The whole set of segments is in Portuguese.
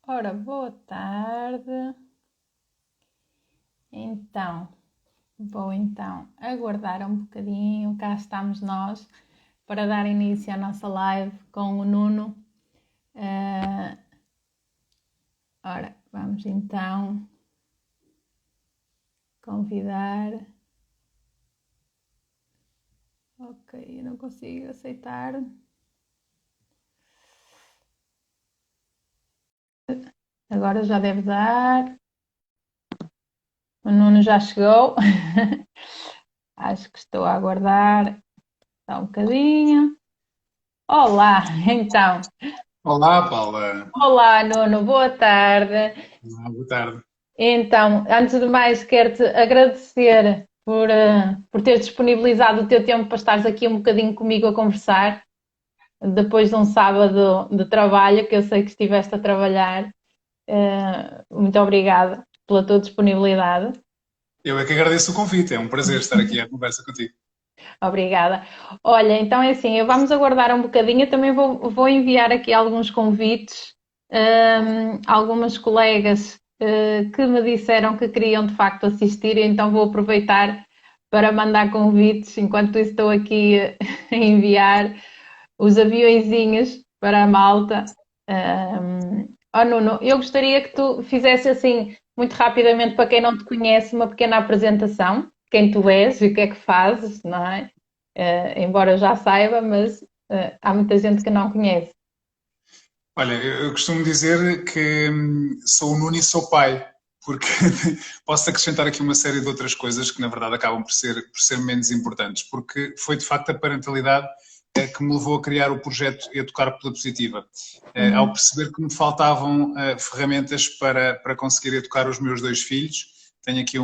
Ora, boa tarde. Então, vou aguardar um bocadinho. Cá estamos nós para dar início à nossa live com o Nuno. Ora, vamos então convidar. Ok, eu não consigo aceitar. Agora já deve dar. O Nuno já chegou. Acho que estou a aguardar só um bocadinho. Olá, então. Olá, Paula. Olá, Nuno, boa tarde. Olá, boa tarde. Então, antes de mais, quero-te agradecer por teres disponibilizado o teu tempo para estares aqui um bocadinho comigo a conversar, depois de um sábado de trabalho, que eu sei que estiveste a trabalhar. Muito obrigada pela tua disponibilidade. Eu é que agradeço o convite, é um prazer estar aqui à conversa contigo. Obrigada. Olha, então é assim, vamos aguardar um bocadinho. Eu também vou enviar aqui alguns convites, algumas colegas que me disseram que queriam de facto assistir, então vou aproveitar para mandar convites enquanto estou aqui a enviar os aviõezinhos para a malta. Oh, Nuno, eu gostaria que tu fizesse assim, muito rapidamente, para quem não te conhece, uma pequena apresentação, quem tu és e o que é que fazes, não é? Embora eu já saiba, mas há muita gente que não conhece. Olha, eu costumo dizer que sou o Nuno e sou pai, porque posso acrescentar aqui uma série de outras coisas que na verdade acabam por ser menos importantes, porque foi de facto a parentalidade que me levou a criar o projeto Educar pela Positiva. Ao Uhum. perceber que me faltavam ferramentas para conseguir educar os meus dois filhos, tenho aqui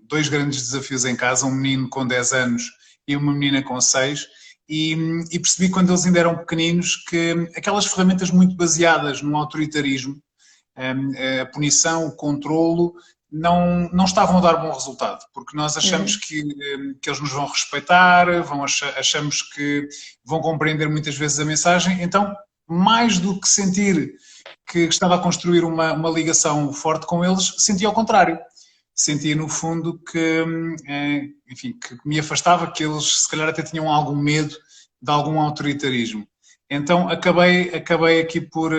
dois grandes desafios em casa, um menino com 10 anos e uma menina com 6. E percebi quando eles ainda eram pequeninos que aquelas ferramentas muito baseadas no autoritarismo, a punição, o controlo, não estavam a dar bom resultado, porque nós achamos Uhum. que eles nos vão respeitar, achamos que vão compreender muitas vezes a mensagem, então, mais do que sentir que estava a construir uma ligação forte com eles, sentia ao contrário. Sentia, no fundo, enfim, que me afastava, que eles, se calhar, até tinham algum medo de algum autoritarismo. Então acabei aqui por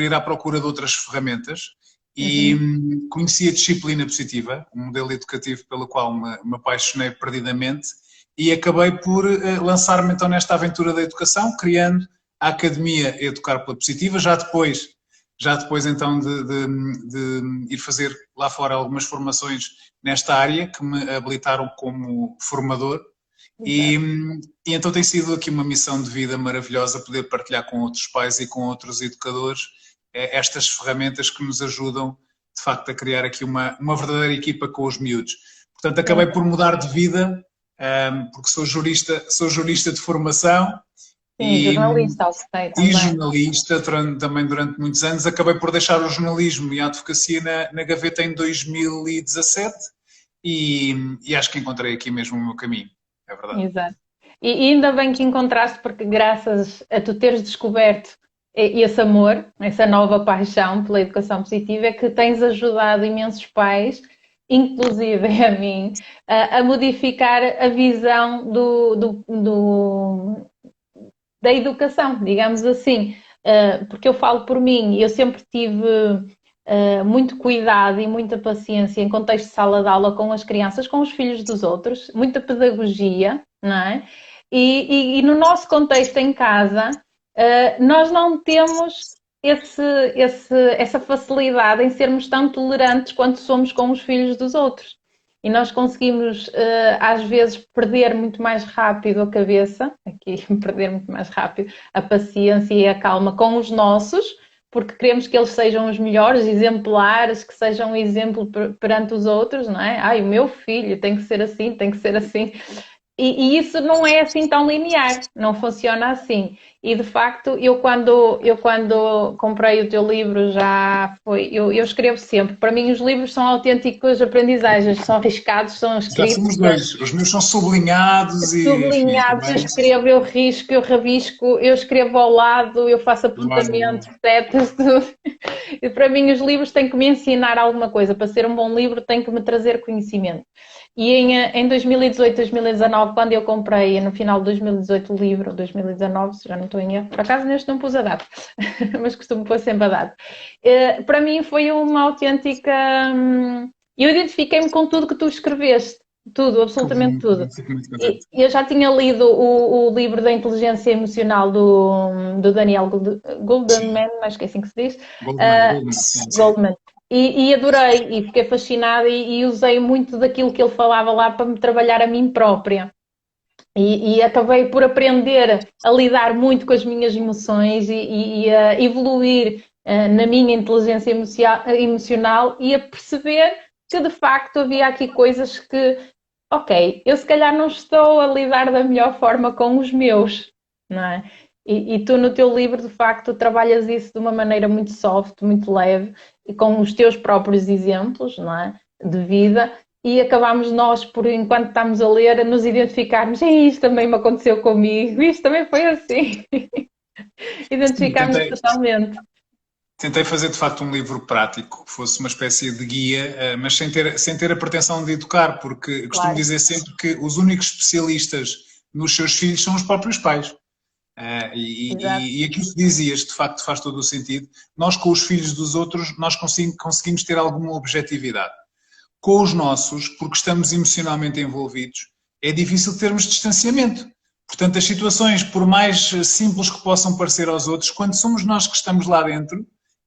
ir à procura de outras ferramentas e Uhum. conheci a disciplina positiva, um modelo educativo pelo qual me apaixonei perdidamente e acabei por lançar-me então nesta aventura da educação, criando a Academia Educar pela Positiva, já depois então de ir fazer lá fora algumas formações nesta área que me habilitaram como formador e, Exato. e então tem sido aqui uma missão de vida maravilhosa poder partilhar com outros pais e com outros educadores estas ferramentas que nos ajudam, de facto, a criar aqui uma verdadeira equipa com os miúdos. Portanto, acabei por mudar de vida, porque sou jurista de formação Sim, e, jornalista, ao que sei e também. jornalista também durante muitos anos. Acabei por deixar o jornalismo e a advocacia na gaveta em 2017 e acho que encontrei aqui mesmo o meu caminho, é verdade. Exato. E ainda bem que encontraste, porque graças a tu teres descoberto esse amor, essa nova paixão pela educação positiva, é que tens ajudado imensos pais, inclusive a mim, a modificar a visão da educação, digamos assim. Porque eu falo por mim, eu sempre tive muito cuidado e muita paciência em contexto de sala de aula com as crianças, com os filhos dos outros, muita pedagogia, não é? E no nosso contexto em casa, nós não temos essa facilidade em sermos tão tolerantes quanto somos com os filhos dos outros. E nós conseguimos, às vezes, perder muito mais rápido a cabeça, aqui, perder muito mais rápido a paciência e a calma com os nossos, porque queremos que eles sejam os melhores, exemplares, que sejam um exemplo perante os outros, não é? Ai, o meu filho tem que ser assim, tem que ser assim. E isso não é assim tão linear, não funciona assim. E de facto, eu quando comprei o teu livro já foi. Eu escrevo sempre. Para mim, os livros são autênticas aprendizagens, são arriscados, são Já escritos. somos dois. Os meus são sublinhados e, enfim, Sublinhados, eu também. escrevo, eu risco, eu rabisco, eu escrevo ao lado, eu faço Uau. apontamentos, setas, tudo. E para mim os livros têm que me ensinar alguma coisa. Para ser um bom livro tem que me trazer conhecimento. E em 2018, 2019, quando eu comprei, no final de 2018 o livro, 2019, se já não estou em erro, por acaso neste não pus a data, mas costumo pôr sempre a data. Para mim foi uma autêntica... Eu identifiquei-me com tudo que tu escreveste. Tudo, Que absolutamente bom, tudo. fico muito E contente. eu já tinha lido o livro da inteligência emocional do Daniel Sim, Goldman, acho que é assim que se diz, Goldman, Goldman, sim, sim. Goldman. E adorei e fiquei fascinada e usei muito daquilo que ele falava lá para me trabalhar a mim própria. E acabei por aprender a lidar muito com as minhas emoções e a evoluir na minha inteligência emocional e a perceber que de facto havia aqui coisas que, ok, eu se calhar não estou a lidar da melhor forma com os meus, não é? E tu no teu livro de facto trabalhas isso de uma maneira muito soft, muito leve e com os teus próprios exemplos, não é? De vida e acabamos nós, por enquanto estamos a ler, nos identificarmos, isto também me aconteceu comigo, isto também foi assim. Sim, Identificarmos totalmente. tentei fazer de facto um livro prático, que fosse uma espécie de guia, mas sem ter a pretensão de educar, porque costumo Claro. dizer sempre que os únicos especialistas nos seus filhos são os próprios pais. Exato. E aquilo que dizias, de facto, faz todo o sentido. Nós, com os filhos dos outros, nós conseguimos ter alguma objetividade. Com os nossos, porque estamos emocionalmente envolvidos, é difícil termos distanciamento. Portanto, as situações, por mais simples que possam parecer aos outros, quando somos nós que estamos lá dentro,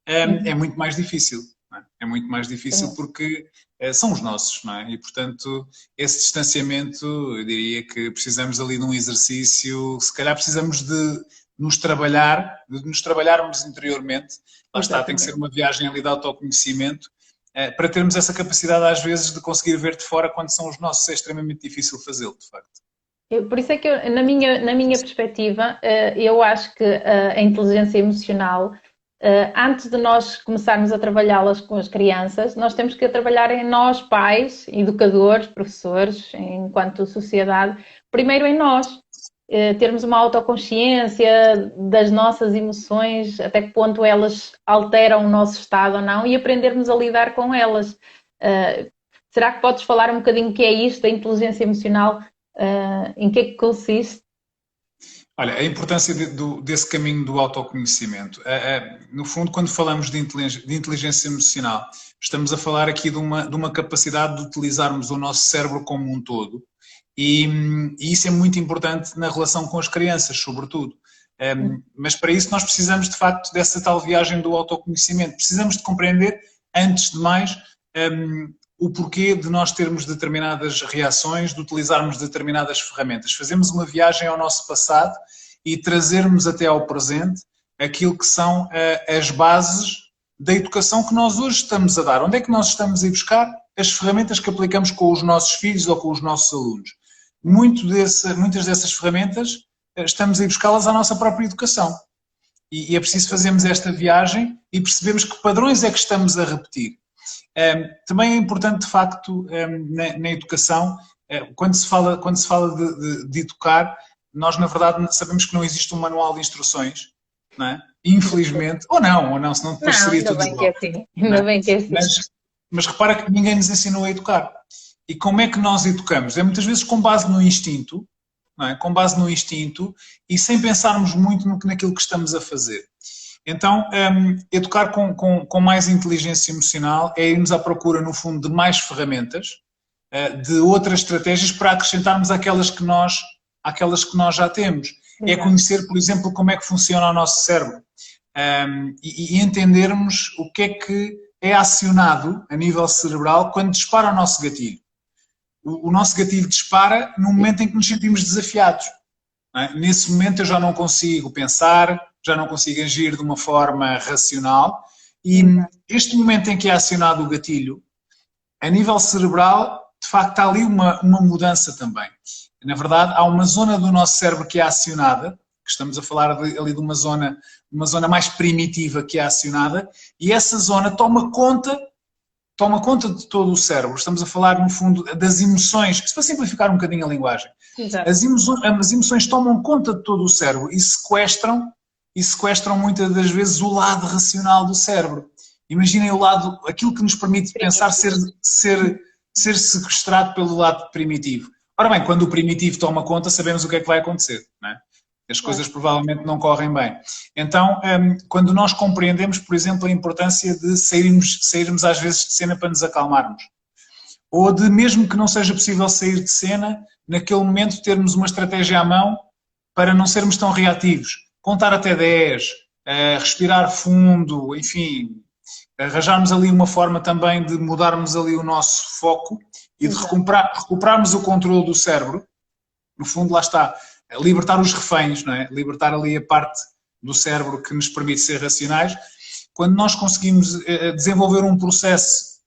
é Uhum. muito mais difícil. Não é? É muito mais difícil porque são os nossos, não é? E, portanto, esse distanciamento, eu diria que precisamos ali de um exercício, se calhar precisamos de nos trabalhar, de nos trabalharmos interiormente. Lá está, tem que ser Exatamente. uma viagem ali de autoconhecimento, para termos essa capacidade, às vezes, de conseguir ver de fora quando são os nossos, é extremamente difícil fazê-lo, de facto. Por isso é que, na minha perspectiva, eu acho que a inteligência emocional, antes de nós começarmos a trabalhá-las com as crianças, nós temos que trabalhar em nós, pais, educadores, professores, enquanto sociedade, primeiro em nós. Termos uma autoconsciência das nossas emoções, até que ponto elas alteram o nosso estado ou não, e aprendermos a lidar com elas. Será que podes falar um bocadinho o que é isto, da inteligência emocional? Em que é que consiste? Olha, a importância desse caminho do autoconhecimento. No fundo, quando falamos de inteligência emocional, estamos a falar aqui de uma capacidade de utilizarmos o nosso cérebro como um todo. E isso é muito importante na relação com as crianças, sobretudo. Mas para isso nós precisamos, de facto, dessa tal viagem do autoconhecimento. Precisamos de compreender, antes de mais, o porquê de nós termos determinadas reações, de utilizarmos determinadas ferramentas. Fazemos uma viagem ao nosso passado e trazermos até ao presente aquilo que são as bases da educação que nós hoje estamos a dar. Onde é que nós estamos a ir buscar? As ferramentas que aplicamos com os nossos filhos ou com os nossos alunos. Muitas dessas ferramentas estamos a ir buscá-las à nossa própria educação. E é preciso fazermos esta viagem e percebermos que padrões é que estamos a repetir. Também é importante, de facto, na educação, quando se fala de educar, nós, na verdade, sabemos que não existe um manual de instruções, não é? Infelizmente, ou não, senão depois Não, seria ainda tudo bem que é igual. assim. Não Ainda é? bem que é assim. Mas repara que ninguém nos ensinou a educar. E como é que nós educamos? É muitas vezes com base no instinto, não é? Com base no instinto e sem pensarmos muito naquilo que estamos a fazer. Então, educar com mais inteligência emocional é irmos à procura, no fundo, de mais ferramentas, de outras estratégias para acrescentarmos àquelas que nós já temos. É Exato. conhecer, por exemplo, como é que funciona o nosso cérebro e entendermos o que é acionado a nível cerebral quando dispara o nosso gatilho. O nosso gatilho dispara no momento em que nos sentimos desafiados. Não é? Nesse momento eu já não consigo pensar, já não consigo agir de uma forma racional e este momento em que é acionado o gatilho, a nível cerebral, de facto, há ali uma mudança também. Na verdade, há uma zona do nosso cérebro que é acionada, que estamos a falar ali de uma zona mais primitiva que é acionada, e essa zona toma conta de todo o cérebro. Estamos a falar, no fundo, das emoções, para simplificar um bocadinho a linguagem. Exato. As emoções tomam conta de todo o cérebro e sequestram muitas das vezes o lado racional do cérebro. Imaginem aquilo que nos permite pensar ser sequestrado pelo lado primitivo. Ora bem, quando o primitivo toma conta, sabemos o que é que vai acontecer, não é? As coisas provavelmente não correm bem. Então, quando nós compreendemos, por exemplo, a importância de sairmos às vezes de cena para nos acalmarmos, ou de, mesmo que não seja possível sair de cena, naquele momento termos uma estratégia à mão para não sermos tão reativos. Contar até 10, respirar fundo, enfim, arranjarmos ali uma forma também de mudarmos ali o nosso foco e de recuperarmos o controle do cérebro. No fundo, lá está, libertar os reféns, não é? Libertar ali a parte do cérebro que nos permite ser racionais. Quando nós conseguimos desenvolver um processo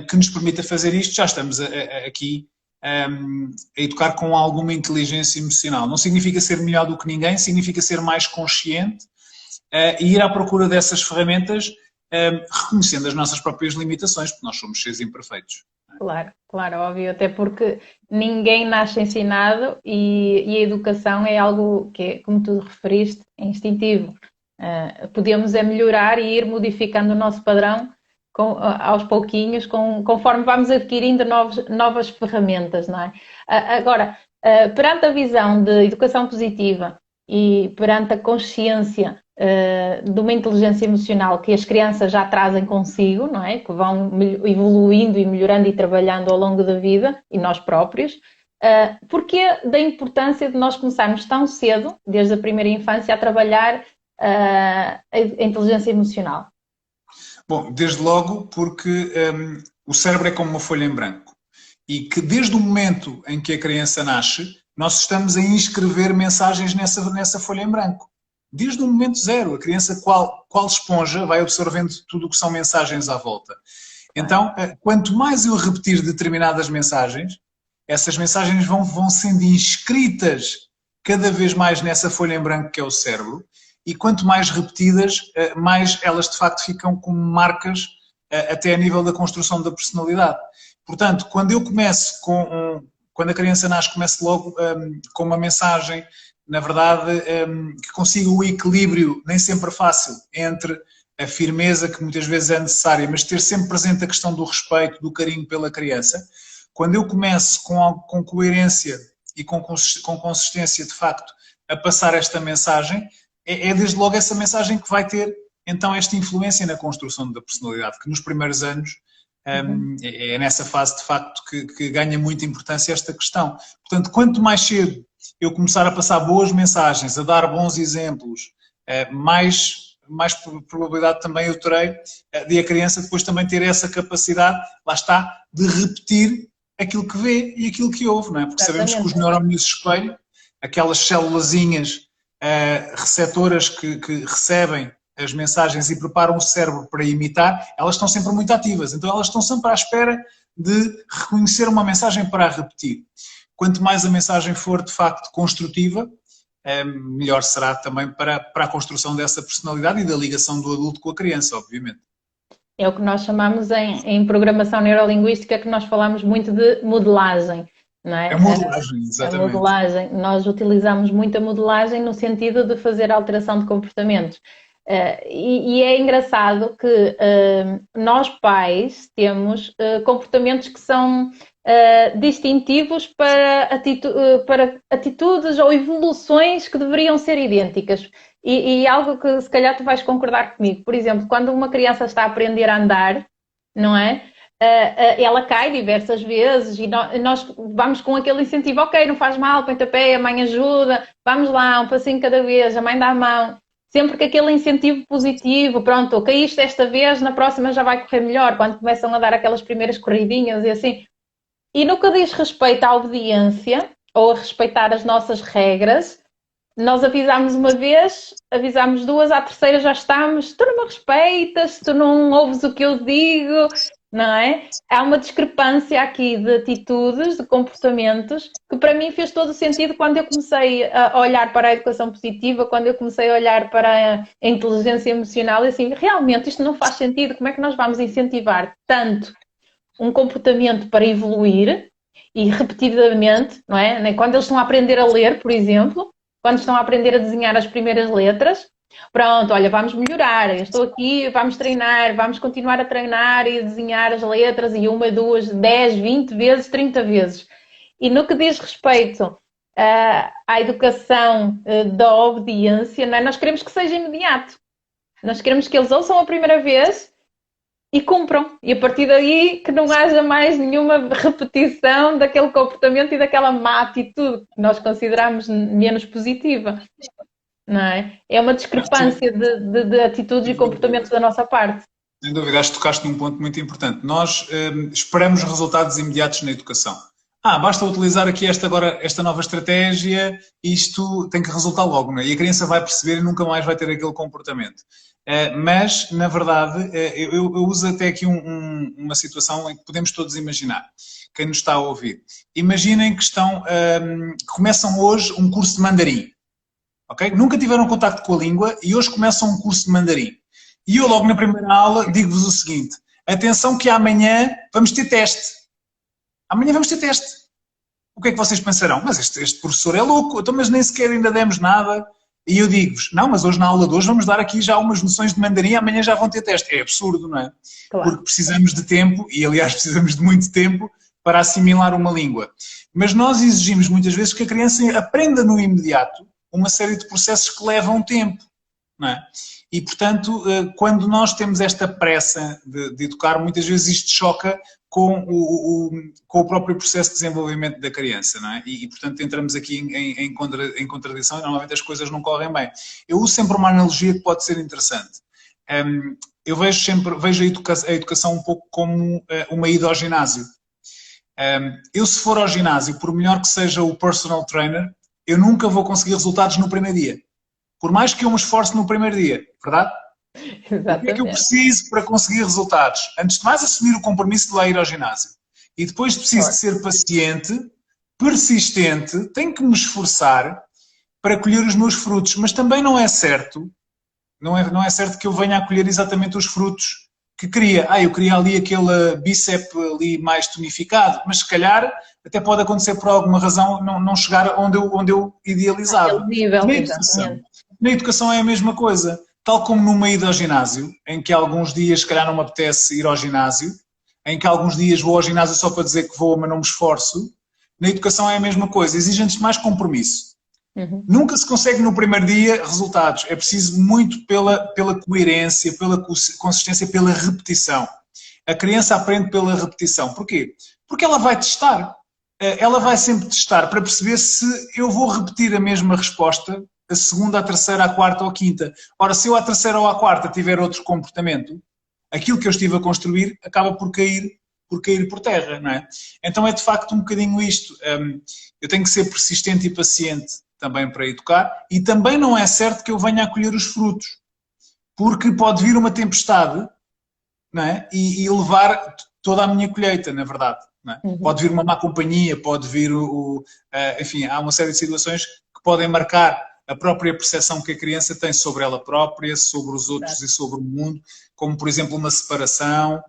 que nos permita fazer isto, já estamos aqui a educar com alguma inteligência emocional. Não significa ser melhor do que ninguém, significa ser mais consciente e ir à procura dessas ferramentas, reconhecendo as nossas próprias limitações, porque nós somos seres imperfeitos. Claro, claro, óbvio, até porque ninguém nasce ensinado e a educação é algo que, como tu referiste, é instintivo. Podemos melhorar e ir modificando o nosso padrão aos pouquinhos, conforme vamos adquirindo novas ferramentas, não é? Agora, perante a visão de educação positiva e perante a consciência de uma inteligência emocional que as crianças já trazem consigo, não é? Que vão evoluindo e melhorando e trabalhando ao longo da vida, e nós próprios, porquê da importância de nós começarmos tão cedo, desde a primeira infância, a trabalhar a inteligência emocional? Bom, desde logo porque o cérebro é como uma folha em branco e que desde o momento em que a criança nasce, nós estamos a inscrever mensagens nessa folha em branco. Desde o momento zero, a criança, qual esponja, vai absorvendo tudo o que são mensagens à volta. Então, quanto mais eu repetir determinadas mensagens, essas mensagens vão sendo inscritas cada vez mais nessa folha em branco que é o cérebro, e quanto mais repetidas, mais elas de facto ficam como marcas até a nível da construção da personalidade. Portanto, quando a criança nasce, começo logo com uma mensagem, na verdade, que consiga o equilíbrio, nem sempre fácil, entre a firmeza que muitas vezes é necessária, mas ter sempre presente a questão do respeito, do carinho pela criança. Quando eu começo com coerência e com consistência, de facto, a passar esta mensagem, é desde logo essa mensagem que vai ter, então, esta influência na construção da personalidade, que nos primeiros anos é nessa fase, de facto, que ganha muita importância esta questão. Portanto, quanto mais cedo eu começar a passar boas mensagens, a dar bons exemplos, mais probabilidade também eu terei de a criança depois também ter essa capacidade, lá está, de repetir aquilo que vê e aquilo que ouve, não é? Porque sabemos que os neurónios espelho, aquelas célulazinhas receptoras que recebem as mensagens e preparam o cérebro para imitar, elas estão sempre muito ativas, então elas estão sempre à espera de reconhecer uma mensagem para a repetir. Quanto mais a mensagem for de facto construtiva, melhor será também para a construção dessa personalidade e da ligação do adulto com a criança, obviamente. É o que nós chamamos em programação neurolinguística, que nós falamos muito de modelagem, não é? É modelagem, exatamente. A modelagem. Nós utilizamos muito a modelagem no sentido de fazer alteração de comportamentos. E é engraçado que nós pais temos comportamentos que são distintivos para atitudes ou evoluções que deveriam ser idênticas. E algo que se calhar tu vais concordar comigo. Por exemplo, quando uma criança está a aprender a andar, não é? Ela cai diversas vezes e nós vamos com aquele incentivo, ok, não faz mal, põe-te a pé, a mãe ajuda, vamos lá, um passinho cada vez, a mãe dá a mão. Sempre que aquele incentivo positivo, pronto, caíste esta vez, na próxima já vai correr melhor, quando começam a dar aquelas primeiras corridinhas e assim. E no que diz respeito à obediência, ou a respeitar as nossas regras, nós avisámos uma vez, avisámos duas, à terceira já estamos, tu não me respeitas, tu não ouves o que eu digo, não é? Há uma discrepância aqui de atitudes, de comportamentos, que para mim fez todo o sentido quando eu comecei a olhar para a educação positiva, quando eu comecei a olhar para a inteligência emocional, e assim, realmente isto não faz sentido, como é que nós vamos incentivar tanto um comportamento para evoluir e repetidamente, não é? Quando eles estão a aprender a ler, por exemplo, quando estão a aprender a desenhar as primeiras letras, pronto, olha, vamos melhorar, eu estou aqui, vamos treinar, vamos continuar a treinar e a desenhar as letras e 1, 2, 10, 20 vezes, 30 vezes. E no que diz respeito à educação da obediência, não é? Nós queremos que seja imediato. Nós queremos que eles ouçam a primeira vez e cumpram. E a partir daí que não haja mais nenhuma repetição daquele comportamento e daquela má atitude que nós consideramos menos positiva. Não é? É uma discrepância de atitudes e comportamentos da nossa parte. Sem dúvida, acho que tocaste num ponto muito importante. Nós esperamos resultados imediatos na educação. Basta utilizar aqui esta nova estratégia e isto tem que resultar logo, não é? E a criança vai perceber e nunca mais vai ter aquele comportamento. Mas, na verdade, eu uso até aqui uma situação em que podemos todos imaginar, quem nos está a ouvir. Imaginem que começam hoje um curso de mandarim. Okay? Nunca tiveram contacto com a língua e hoje começam um curso de mandarim. E eu logo na primeira aula digo-vos o seguinte, atenção que amanhã vamos ter teste. Amanhã vamos ter teste. O que é que vocês pensarão? Mas este professor é louco, então, mas nem sequer ainda demos nada. E eu digo-vos, não, mas hoje na aula de hoje vamos dar aqui já umas noções de mandarim, amanhã já vão ter teste. É absurdo, não é? Claro. Porque precisamos de tempo, e aliás precisamos de muito tempo, para assimilar uma língua. Mas nós exigimos muitas vezes que a criança aprenda no imediato uma série de processos que levam tempo, não é? E, portanto, quando nós temos esta pressa de educar, muitas vezes isto choca com o próprio processo de desenvolvimento da criança, não é? E portanto, entramos aqui em contradição e normalmente as coisas não correm bem. Eu uso sempre uma analogia que pode ser interessante. Eu vejo a educação um pouco como uma ida ao ginásio. Eu, se for ao ginásio, por melhor que seja o personal trainer, eu nunca vou conseguir resultados no primeiro dia. Por mais que eu me esforce no primeiro dia, verdade? Exatamente. O que é que eu preciso para conseguir resultados? Antes de mais, assumir o compromisso de lá ir ao ginásio. E depois preciso de ser paciente, persistente, tenho que me esforçar para colher os meus frutos. Mas também não é certo, não é certo que eu venha a colher exatamente os frutos que queria. Eu queria ali aquele bíceps ali mais tonificado, mas se calhar até pode acontecer por alguma razão não chegar onde eu idealizava. Nível, na educação é a mesma coisa. Tal como numa ida ao ginásio, em que alguns dias, se calhar, não me apetece ir ao ginásio, em que alguns dias vou ao ginásio só para dizer que vou, mas não me esforço, na educação é a mesma coisa. Exige antes de mais compromisso. Uhum. Nunca se consegue no primeiro dia resultados. É preciso muito pela coerência, pela consistência, pela repetição. A criança aprende pela repetição. Porquê? Porque ela vai testar. Ela vai sempre testar para perceber se eu vou repetir a mesma resposta a segunda, a terceira, a quarta ou a quinta. Ora, se eu à terceira ou à quarta tiver outro comportamento, aquilo que eu estive a construir acaba por cair por terra, não é? Então é de facto um bocadinho isto. Eu tenho que ser persistente e paciente também para educar e também não é certo que eu venha a colher os frutos, porque pode vir uma tempestade, não é? E levar toda a minha colheita, na verdade. Não é? Uhum. Pode vir uma má companhia, pode vir enfim, há uma série de situações que podem marcar a própria percepção que a criança tem sobre ela própria, sobre os outros e sobre o mundo, como, por exemplo, uma separação,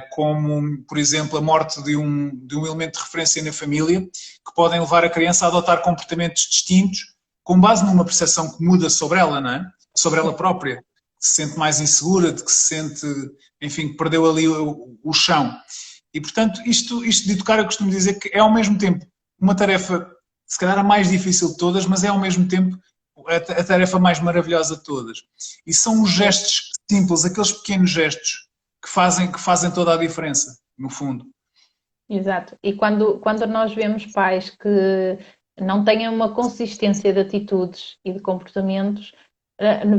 como, por exemplo, a morte de um elemento de referência na família, que podem levar a criança a adotar comportamentos distintos, com base numa percepção que muda sobre ela, não é? Sobre ela própria, que se sente mais insegura, de que se sente, enfim, que perdeu ali o chão. E, portanto, isto de educar, eu costumo dizer que é ao mesmo tempo uma tarefa, se calhar a mais difícil de todas, mas é ao mesmo tempo a tarefa mais maravilhosa de todas. E são os gestos simples, aqueles pequenos gestos que fazem toda a diferença, no fundo. Exato. E quando nós vemos pais que não têm uma consistência de atitudes e de comportamentos,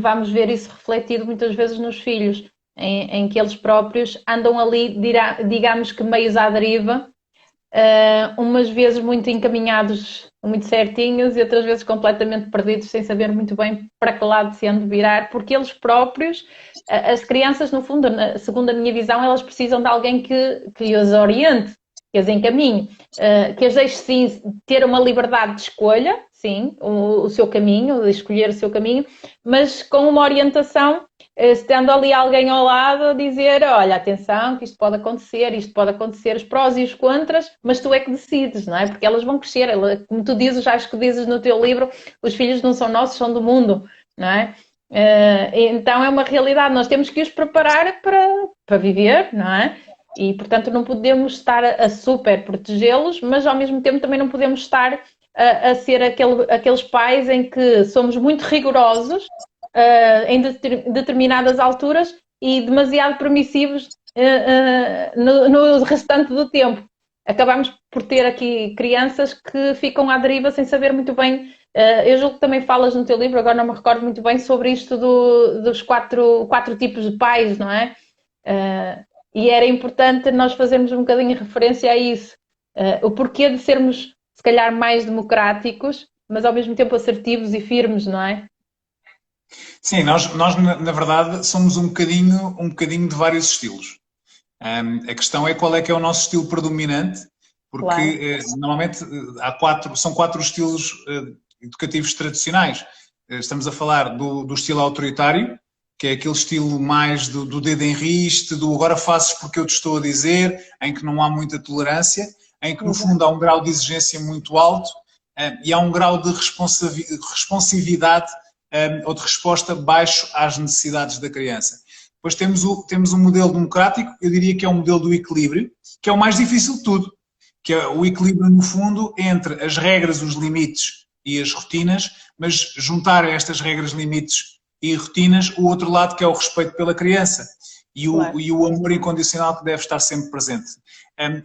vamos ver isso refletido muitas vezes nos filhos, em que eles próprios andam ali, digamos que meios à deriva, umas vezes muito encaminhados, muito certinhos, e outras vezes completamente perdidos, sem saber muito bem para que lado se ande virar, porque eles próprios, as crianças, no fundo, segundo a minha visão, elas precisam de alguém que os oriente, que as encaminhe, que as deixe, sim, ter uma liberdade de escolha, sim, o seu caminho, de escolher o seu caminho, mas com uma orientação, estando ali alguém ao lado a dizer, olha, atenção, que isto pode acontecer, os prós e os contras, mas tu é que decides, não é? Porque elas vão crescer, como tu dizes, acho que dizes no teu livro, os filhos não são nossos, são do mundo, não é? Então é uma realidade, nós temos que os preparar para viver, não é? E, portanto, não podemos estar a super protegê-los, mas ao mesmo tempo também não podemos estar a ser aqueles pais em que somos muito rigorosos em determinadas alturas e demasiado permissivos no restante do tempo. Acabamos por ter aqui crianças que ficam à deriva sem saber muito bem. Eu julgo que também falas no teu livro, agora não me recordo muito bem, sobre isto dos quatro tipos de pais, não é? E era importante nós fazermos um bocadinho referência a isso. O porquê de sermos, se calhar, mais democráticos, mas ao mesmo tempo assertivos e firmes, não é? Sim, nós na verdade somos um bocadinho de vários estilos. A questão é qual é que é o nosso estilo predominante, Claro. porque normalmente são quatro estilos educativos tradicionais. Estamos a falar do estilo autoritário, que é aquele estilo mais do dedo em riste, do agora fazes porque eu te estou a dizer, em que não há muita tolerância, em que no fundo há um grau de exigência muito alto e há um grau de responsividade ou de resposta baixo às necessidades da criança. Depois temos um modelo democrático, eu diria que é um modelo do equilíbrio, que é o mais difícil de tudo, que é o equilíbrio, no fundo, entre as regras, os limites e as rotinas, mas juntar a estas regras, limites e rotinas o outro lado, que é o respeito pela criança e o amor incondicional que deve estar sempre presente.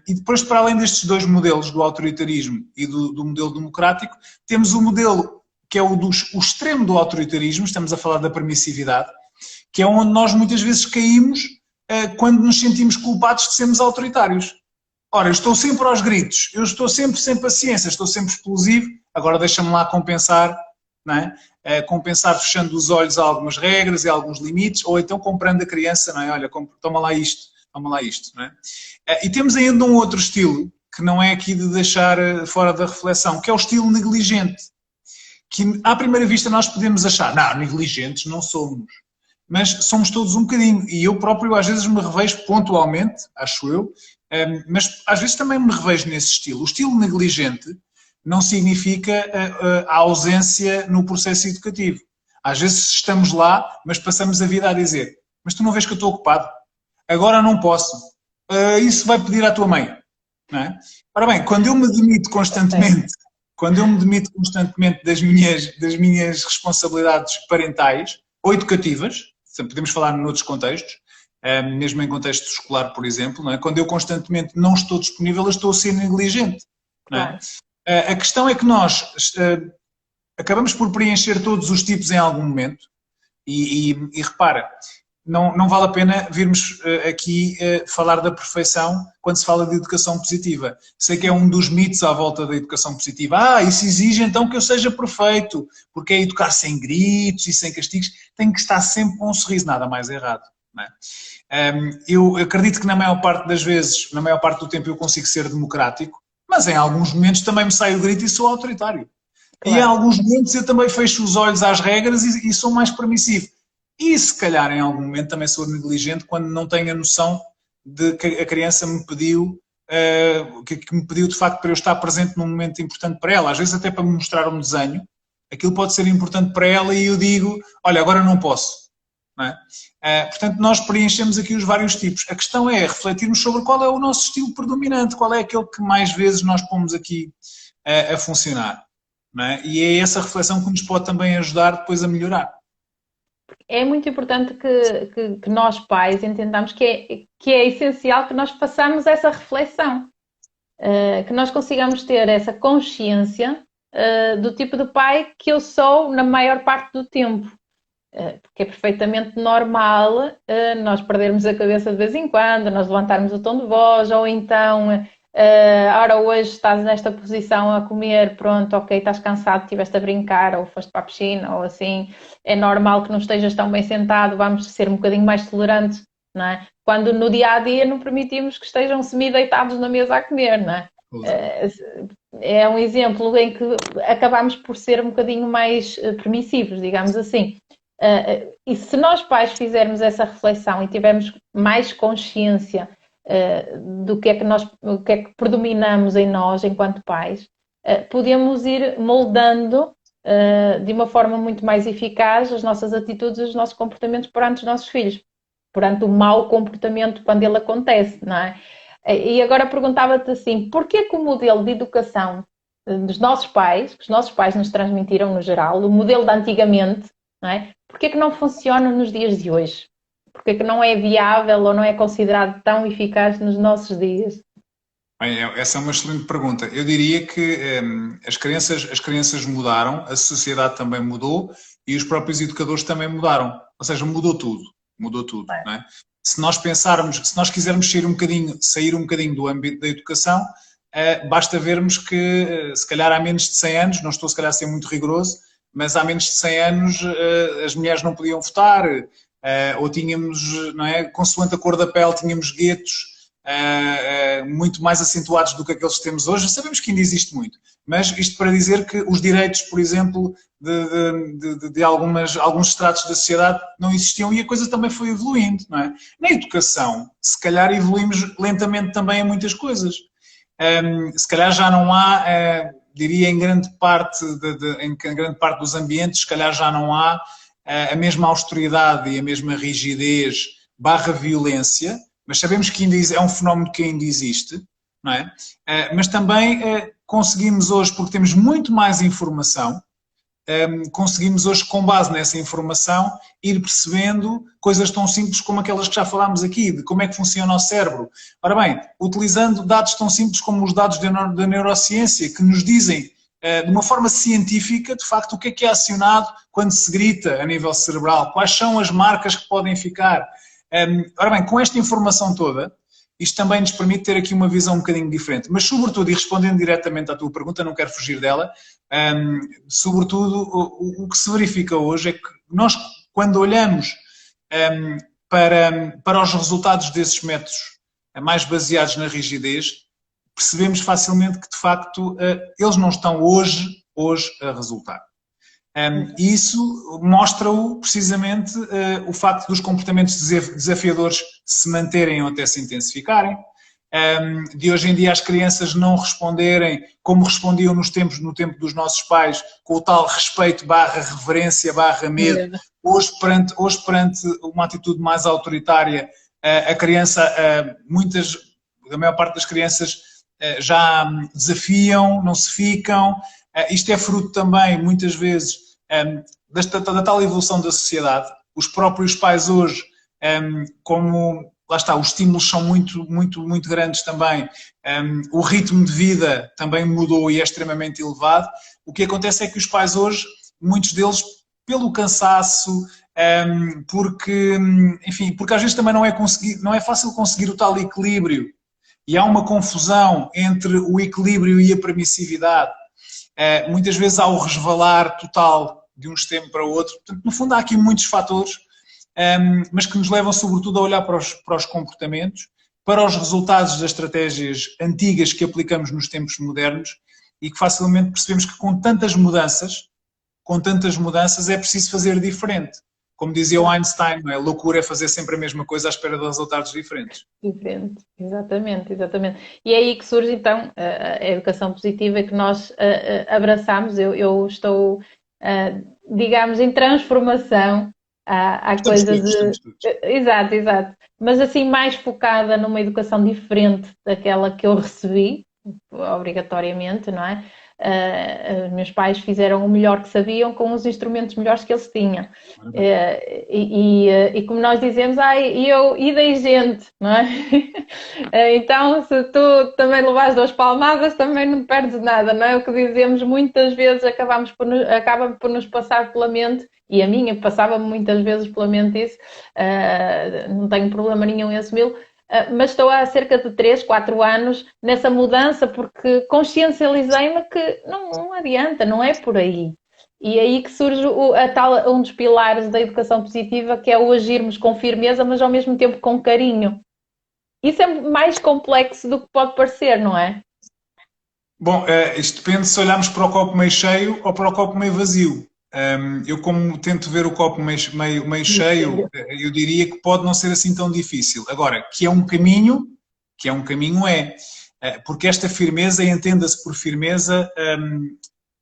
E depois, para além destes dois modelos, do autoritarismo e do modelo democrático, temos o modelo que é o extremo do autoritarismo, estamos a falar da permissividade, que é onde nós muitas vezes caímos quando nos sentimos culpados de sermos autoritários. Ora, eu estou sempre aos gritos, eu estou sempre sem paciência, estou sempre explosivo, agora deixa-me lá compensar, não é? Compensar fechando os olhos a algumas regras e a alguns limites, ou então comprando a criança, não é? Olha, toma lá isto, não é? E temos ainda um outro estilo, que não é aqui de deixar fora da reflexão, que é o estilo negligente, que à primeira vista nós podemos achar, não, negligentes não somos, mas somos todos um bocadinho, e eu próprio às vezes me revejo pontualmente, acho eu, mas às vezes também me revejo nesse estilo. O estilo negligente não significa a ausência no processo educativo. Às vezes estamos lá, mas passamos a vida a dizer, mas tu não vês que eu estou ocupado? Agora não posso. Isso vai pedir à tua mãe. Não é? Ora bem, quando eu me demito constantemente das minhas responsabilidades parentais ou educativas, podemos falar noutros contextos, mesmo em contexto escolar, por exemplo, não é? Quando eu constantemente não estou disponível, eu estou a ser negligente. Não é? A questão é que nós acabamos por preencher todos os tipos em algum momento e repara, não vale a pena virmos aqui falar da perfeição quando se fala de educação positiva. Sei que é um dos mitos à volta da educação positiva. Isso exige então que eu seja perfeito, porque é educar sem gritos e sem castigos. Tem que estar sempre com um sorriso, nada mais errado. Não é? Eu acredito que na maior parte das vezes, na maior parte do tempo eu consigo ser democrático, mas em alguns momentos também me sai o grito e sou autoritário. Claro. E em alguns momentos eu também fecho os olhos às regras e sou mais permissivo. E se calhar em algum momento também sou negligente quando não tenho a noção de que a criança me pediu, que me pediu de facto para eu estar presente num momento importante para ela. Às vezes até para me mostrar um desenho, aquilo pode ser importante para ela e eu digo, olha, agora não posso. Não é? Portanto, nós preenchemos aqui os vários tipos. A questão é refletirmos sobre qual é o nosso estilo predominante, qual é aquele que mais vezes nós pomos aqui a funcionar. Não é? E é essa reflexão que nos pode também ajudar depois a melhorar. É muito importante que nós pais entendamos que é essencial que nós façamos essa reflexão, que nós consigamos ter essa consciência do tipo de pai que eu sou na maior parte do tempo. Porque é perfeitamente normal nós perdermos a cabeça de vez em quando, nós levantarmos o tom de voz, ou então ora hoje estás nesta posição a comer, pronto, ok, estás cansado, estiveste a brincar ou foste para a piscina ou assim, é normal que não estejas tão bem sentado, vamos ser um bocadinho mais tolerantes, não é? Quando no dia a dia não permitimos que estejam semi-deitados na mesa a comer, não é? É um exemplo em que acabamos por ser um bocadinho mais permissivos, digamos assim. E se nós pais fizermos essa reflexão e tivermos mais consciência do que é que o que é que predominamos em nós enquanto pais, podemos ir moldando de uma forma muito mais eficaz as nossas atitudes e os nossos comportamentos perante os nossos filhos, perante o mau comportamento quando ele acontece, não é? E agora perguntava-te assim, porquê que o modelo de educação dos nossos pais, que os nossos pais nos transmitiram no geral, o modelo de antigamente, não é? Porquê que não funciona nos dias de hoje? Porquê que não é viável ou não é considerado tão eficaz nos nossos dias? Bem, essa é uma excelente pergunta. Eu diria que as crianças mudaram, a sociedade também mudou e os próprios educadores também mudaram. Ou seja, mudou tudo, não é? Se nós pensarmos, se nós quisermos sair um bocadinho do âmbito da educação, basta vermos que, se calhar há menos de 100 anos, não estou se calhar a ser muito rigoroso, mas há menos de 100 anos as mulheres não podiam votar, ou tínhamos, não é, consoante a cor da pele, tínhamos guetos muito mais acentuados do que aqueles que temos hoje. Sabemos que ainda existe muito, mas isto para dizer que os direitos, por exemplo, de alguns estratos da sociedade não existiam e a coisa também foi evoluindo, não é? Na educação, se calhar evoluímos lentamente também em muitas coisas. Se calhar já não há, diria em grande parte, em grande parte dos ambientes, se calhar já não há a mesma austeridade e a mesma rigidez barra violência, mas sabemos que ainda é um fenómeno que ainda existe, não é? Mas também conseguimos hoje, porque temos muito mais informação, conseguimos hoje, com base nessa informação, ir percebendo coisas tão simples como aquelas que já falámos aqui, de como é que funciona o cérebro. Ora bem, utilizando dados tão simples como os dados da neurociência, que nos dizem, de uma forma científica, de facto, o que é acionado quando se grita a nível cerebral, quais são as marcas que podem ficar. Ora bem, com esta informação toda, isto também nos permite ter aqui uma visão um bocadinho diferente. Mas, sobretudo, e respondendo diretamente à tua pergunta, não quero fugir dela, sobretudo, o que se verifica hoje é que nós, quando olhamos para os resultados desses métodos mais baseados na rigidez, percebemos facilmente que, de facto, eles não estão hoje a resultar. E isso mostra-o precisamente o facto dos comportamentos desafiadores se manterem ou até se intensificarem, de hoje em dia as crianças não responderem como respondiam no tempo dos nossos pais, com o tal respeito barra reverência barra medo. Hoje perante uma atitude mais autoritária, a criança, a maior parte das crianças já desafiam, não se ficam. Isto é fruto também, muitas vezes, da tal evolução da sociedade. Os próprios pais hoje, como, lá está, os estímulos são muito grandes também, o ritmo de vida também mudou e é extremamente elevado. O que acontece é que os pais hoje, muitos deles, pelo cansaço, porque às vezes também não é fácil conseguir o tal equilíbrio. E há uma confusão entre o equilíbrio e a permissividade. Muitas vezes há o resvalar total de um extremo para o outro. Portanto, no fundo há aqui muitos fatores, mas que nos levam sobretudo a olhar para os comportamentos, para os resultados das estratégias antigas que aplicamos nos tempos modernos e que facilmente percebemos que com tantas mudanças é preciso fazer diferente. Como dizia o Einstein, não é? Loucura é fazer sempre a mesma coisa à espera de resultados diferentes. Diferente, exatamente. E é aí que surge então a educação positiva que nós abraçamos. Eu estou, digamos, em transformação. Há coisas de... Exato. Mas assim mais focada numa educação diferente daquela que eu recebi, obrigatoriamente, não é? Os meus pais fizeram o melhor que sabiam com os instrumentos melhores que eles tinham. E como nós dizemos, eu dei gente, não é? Então, se tu também levas 2 palmadas, também não perdes nada, não é? O que dizemos muitas vezes acaba por nos passar pela mente, e a minha passava-me muitas vezes pela mente isso, não tenho problema nenhum em assumi-lo. mas estou há cerca de 3, 4 anos nessa mudança porque consciencializei-me que não adianta, não é por aí. E é aí que surge um dos pilares da educação positiva, que é o agirmos com firmeza, mas ao mesmo tempo com carinho. Isso é mais complexo do que pode parecer, não é? Bom, isto depende se olharmos para o copo meio cheio ou para o copo meio vazio. Eu, como tento ver o copo meio cheio, eu diria que pode não ser assim tão difícil. Agora, que é um caminho é. Porque esta firmeza, entenda-se por firmeza,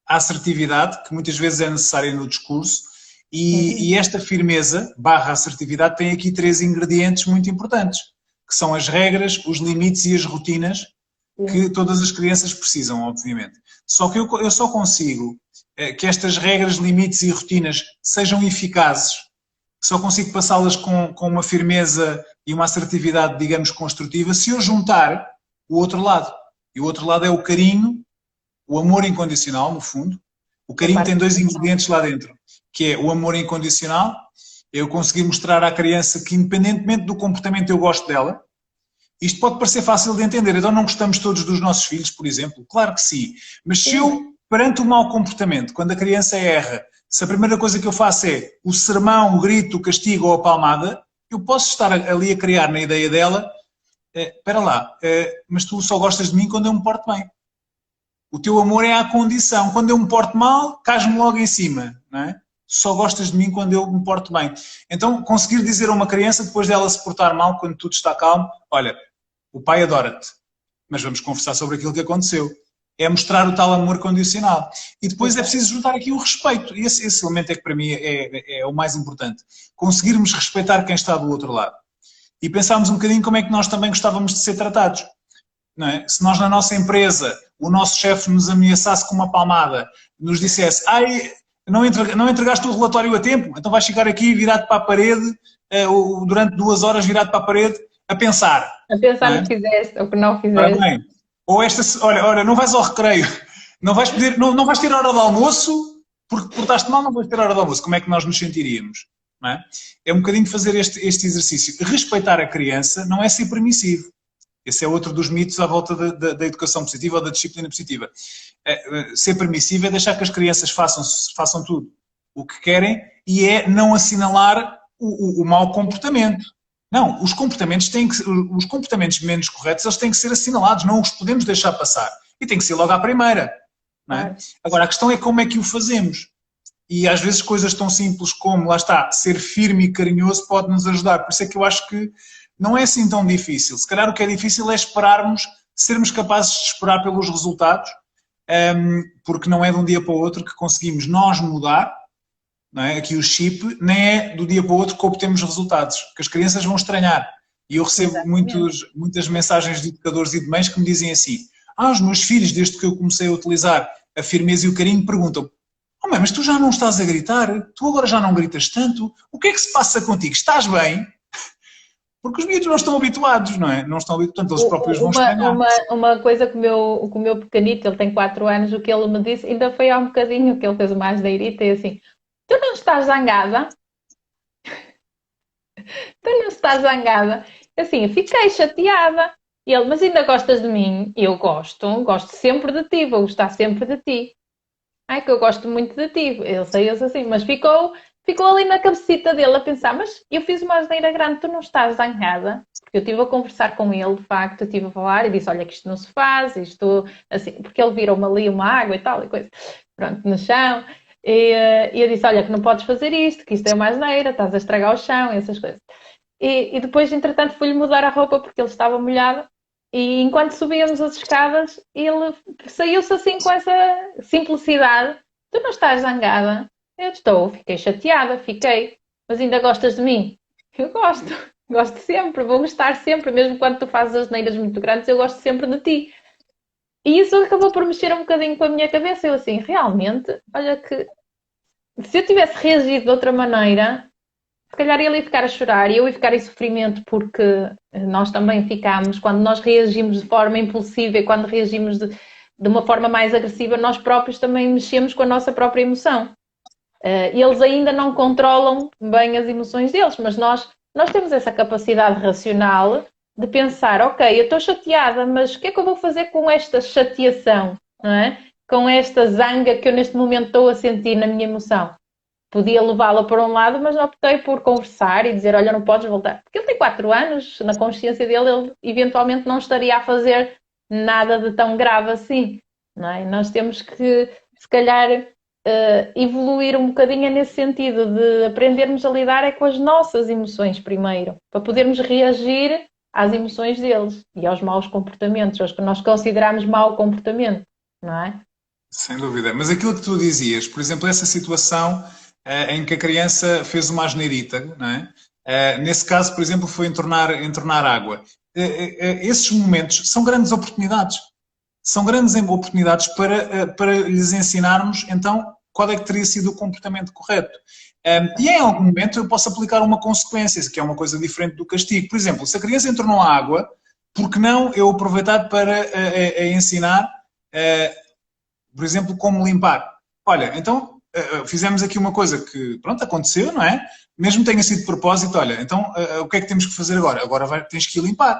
a assertividade, que muitas vezes é necessária no discurso, e esta firmeza, barra assertividade, tem aqui 3 ingredientes muito importantes, que são as regras, os limites e as rotinas, que todas as crianças precisam, obviamente. Só que eu só consigo que estas regras, limites e rotinas sejam eficazes, só consigo passá-las com uma firmeza e uma assertividade, digamos, construtiva, se eu juntar o outro lado. E o outro lado é o carinho, o amor incondicional, no fundo. O carinho tem 2 ingredientes lá dentro, que é o amor incondicional, eu conseguir mostrar à criança que, independentemente do comportamento, eu gosto dela. Isto pode parecer fácil de entender, então não gostamos todos dos nossos filhos, por exemplo? Claro que sim. Mas se eu, perante o mau comportamento, quando a criança erra, se a primeira coisa que eu faço é o sermão, o grito, o castigo ou a palmada, eu posso estar ali a criar na ideia dela, espera lá, mas tu só gostas de mim quando eu me porto bem. O teu amor é à condição. Quando eu me porto mal, cais-me logo em cima, não é? Só gostas de mim quando eu me porto bem. Então, conseguir dizer a uma criança, depois dela se portar mal, quando tudo está calmo, olha, o pai adora-te, mas vamos conversar sobre aquilo que aconteceu. É mostrar o tal amor condicional. E depois é preciso juntar aqui o respeito. E esse elemento é que para mim é o mais importante. Conseguirmos respeitar quem está do outro lado. E pensarmos um bocadinho como é que nós também gostávamos de ser tratados. Não é? Se nós na nossa empresa, o nosso chefe nos ameaçasse com uma palmada, nos dissesse, não entregaste o relatório a tempo, então vais ficar aqui virado para a parede, durante 2 horas virado para a parede, a pensar. A pensar no que fizeste ou que não fizeste. Bem, ou olha, não vais ao recreio, não vais ter hora de almoço, porque portaste mal, não vais ter hora de almoço. Como é que nós nos sentiríamos? Não é? É um bocadinho de fazer este exercício. Respeitar a criança não é ser permissivo. Esse é outro dos mitos à volta da educação positiva ou da disciplina positiva. Ser permissivo é deixar que as crianças façam tudo o que querem e é não assinalar o mau comportamento. Não, os comportamentos menos corretos, eles têm que ser assinalados, não os podemos deixar passar. E tem que ser logo à primeira. Não é? Agora, a questão é como é que o fazemos. E às vezes coisas tão simples como, lá está, ser firme e carinhoso pode nos ajudar. Por isso é que eu acho que não é assim tão difícil. Se calhar o que é difícil é sermos capazes de esperar pelos resultados, porque não é de um dia para o outro que conseguimos nós mudar, não é? Aqui o chip, nem é do dia para o outro que obtemos resultados, que as crianças vão estranhar. E eu recebo muitas mensagens de educadores e de mães que me dizem assim, os meus filhos, desde que eu comecei a utilizar a firmeza e o carinho, perguntam, mãe, mas tu já não estás a gritar? Tu agora já não gritas tanto? O que é que se passa contigo? Estás bem? Porque os miúdos não estão habituados, não é? Não estão habituados, portanto, eles próprios vão estranhar. Uma coisa que o meu pequenito, ele tem 4 anos, o que ele me disse, ainda foi há um bocadinho que ele fez uma asneirita e assim, tu não estás zangada? Tu não estás zangada? Assim, fiquei chateada. E ele, mas ainda gostas de mim? Eu gosto sempre de ti, vou gostar sempre de ti. Ai, que eu gosto muito de ti. Ele saiu-se assim, mas ficou ali na cabecita dele a pensar, mas eu fiz uma asneira grande, tu não estás zangada? Porque eu estive a conversar com ele, de facto, eu estive a falar e disse, olha que isto não se faz, isto, assim, porque ele virou-me ali uma água e tal, e coisa, pronto, no chão. E eu disse, olha que não podes fazer isto, que isto é uma asneira, estás a estragar o chão, essas coisas. E depois, entretanto, fui-lhe mudar a roupa porque ele estava molhado. E enquanto subíamos as escadas, ele saiu-se assim com essa simplicidade. Tu não estás zangada? Eu estou, fiquei chateada, fiquei. Mas ainda gostas de mim? Eu gosto sempre, vou gostar sempre. Mesmo quando tu fazes as neiras muito grandes, eu gosto sempre de ti. E isso acabou por mexer um bocadinho com a minha cabeça. Eu assim, realmente, olha que se eu tivesse reagido de outra maneira, se calhar ele ia ficar a chorar e eu ia ficar em sofrimento porque nós também ficamos, quando nós reagimos de forma impulsiva e quando reagimos de uma forma mais agressiva, nós próprios também mexemos com a nossa própria emoção. Eles ainda não controlam bem as emoções deles, mas nós temos essa capacidade racional de pensar, ok, eu estou chateada, mas o que é que eu vou fazer com esta chateação, não é? Com esta zanga que eu neste momento estou a sentir na minha emoção. Podia levá-la para um lado, mas optei por conversar e dizer, olha, não podes voltar. Porque ele tem 4 anos, na consciência dele, ele eventualmente não estaria a fazer nada de tão grave assim, não é? Nós temos que, se calhar, evoluir um bocadinho nesse sentido, de aprendermos a lidar é com as nossas emoções primeiro, para podermos reagir às emoções deles e aos maus comportamentos, aos que nós consideramos mau comportamento, não é? Sem dúvida. Mas aquilo que tu dizias, por exemplo, essa situação em que a criança fez uma asneirita, não é? Nesse caso, por exemplo, foi entornar água. Esses momentos são grandes oportunidades. São grandes oportunidades para lhes ensinarmos, então, qual é que teria sido o comportamento correto. E em algum momento eu posso aplicar uma consequência, que é uma coisa diferente do castigo. Por exemplo, se a criança entornou a água, por que não eu aproveitar para ensinar, por exemplo, como limpar? Olha, então fizemos aqui uma coisa que, pronto, aconteceu, não é? Mesmo que tenha sido de propósito, olha, então o que é que temos que fazer agora? Agora tens que ir limpar.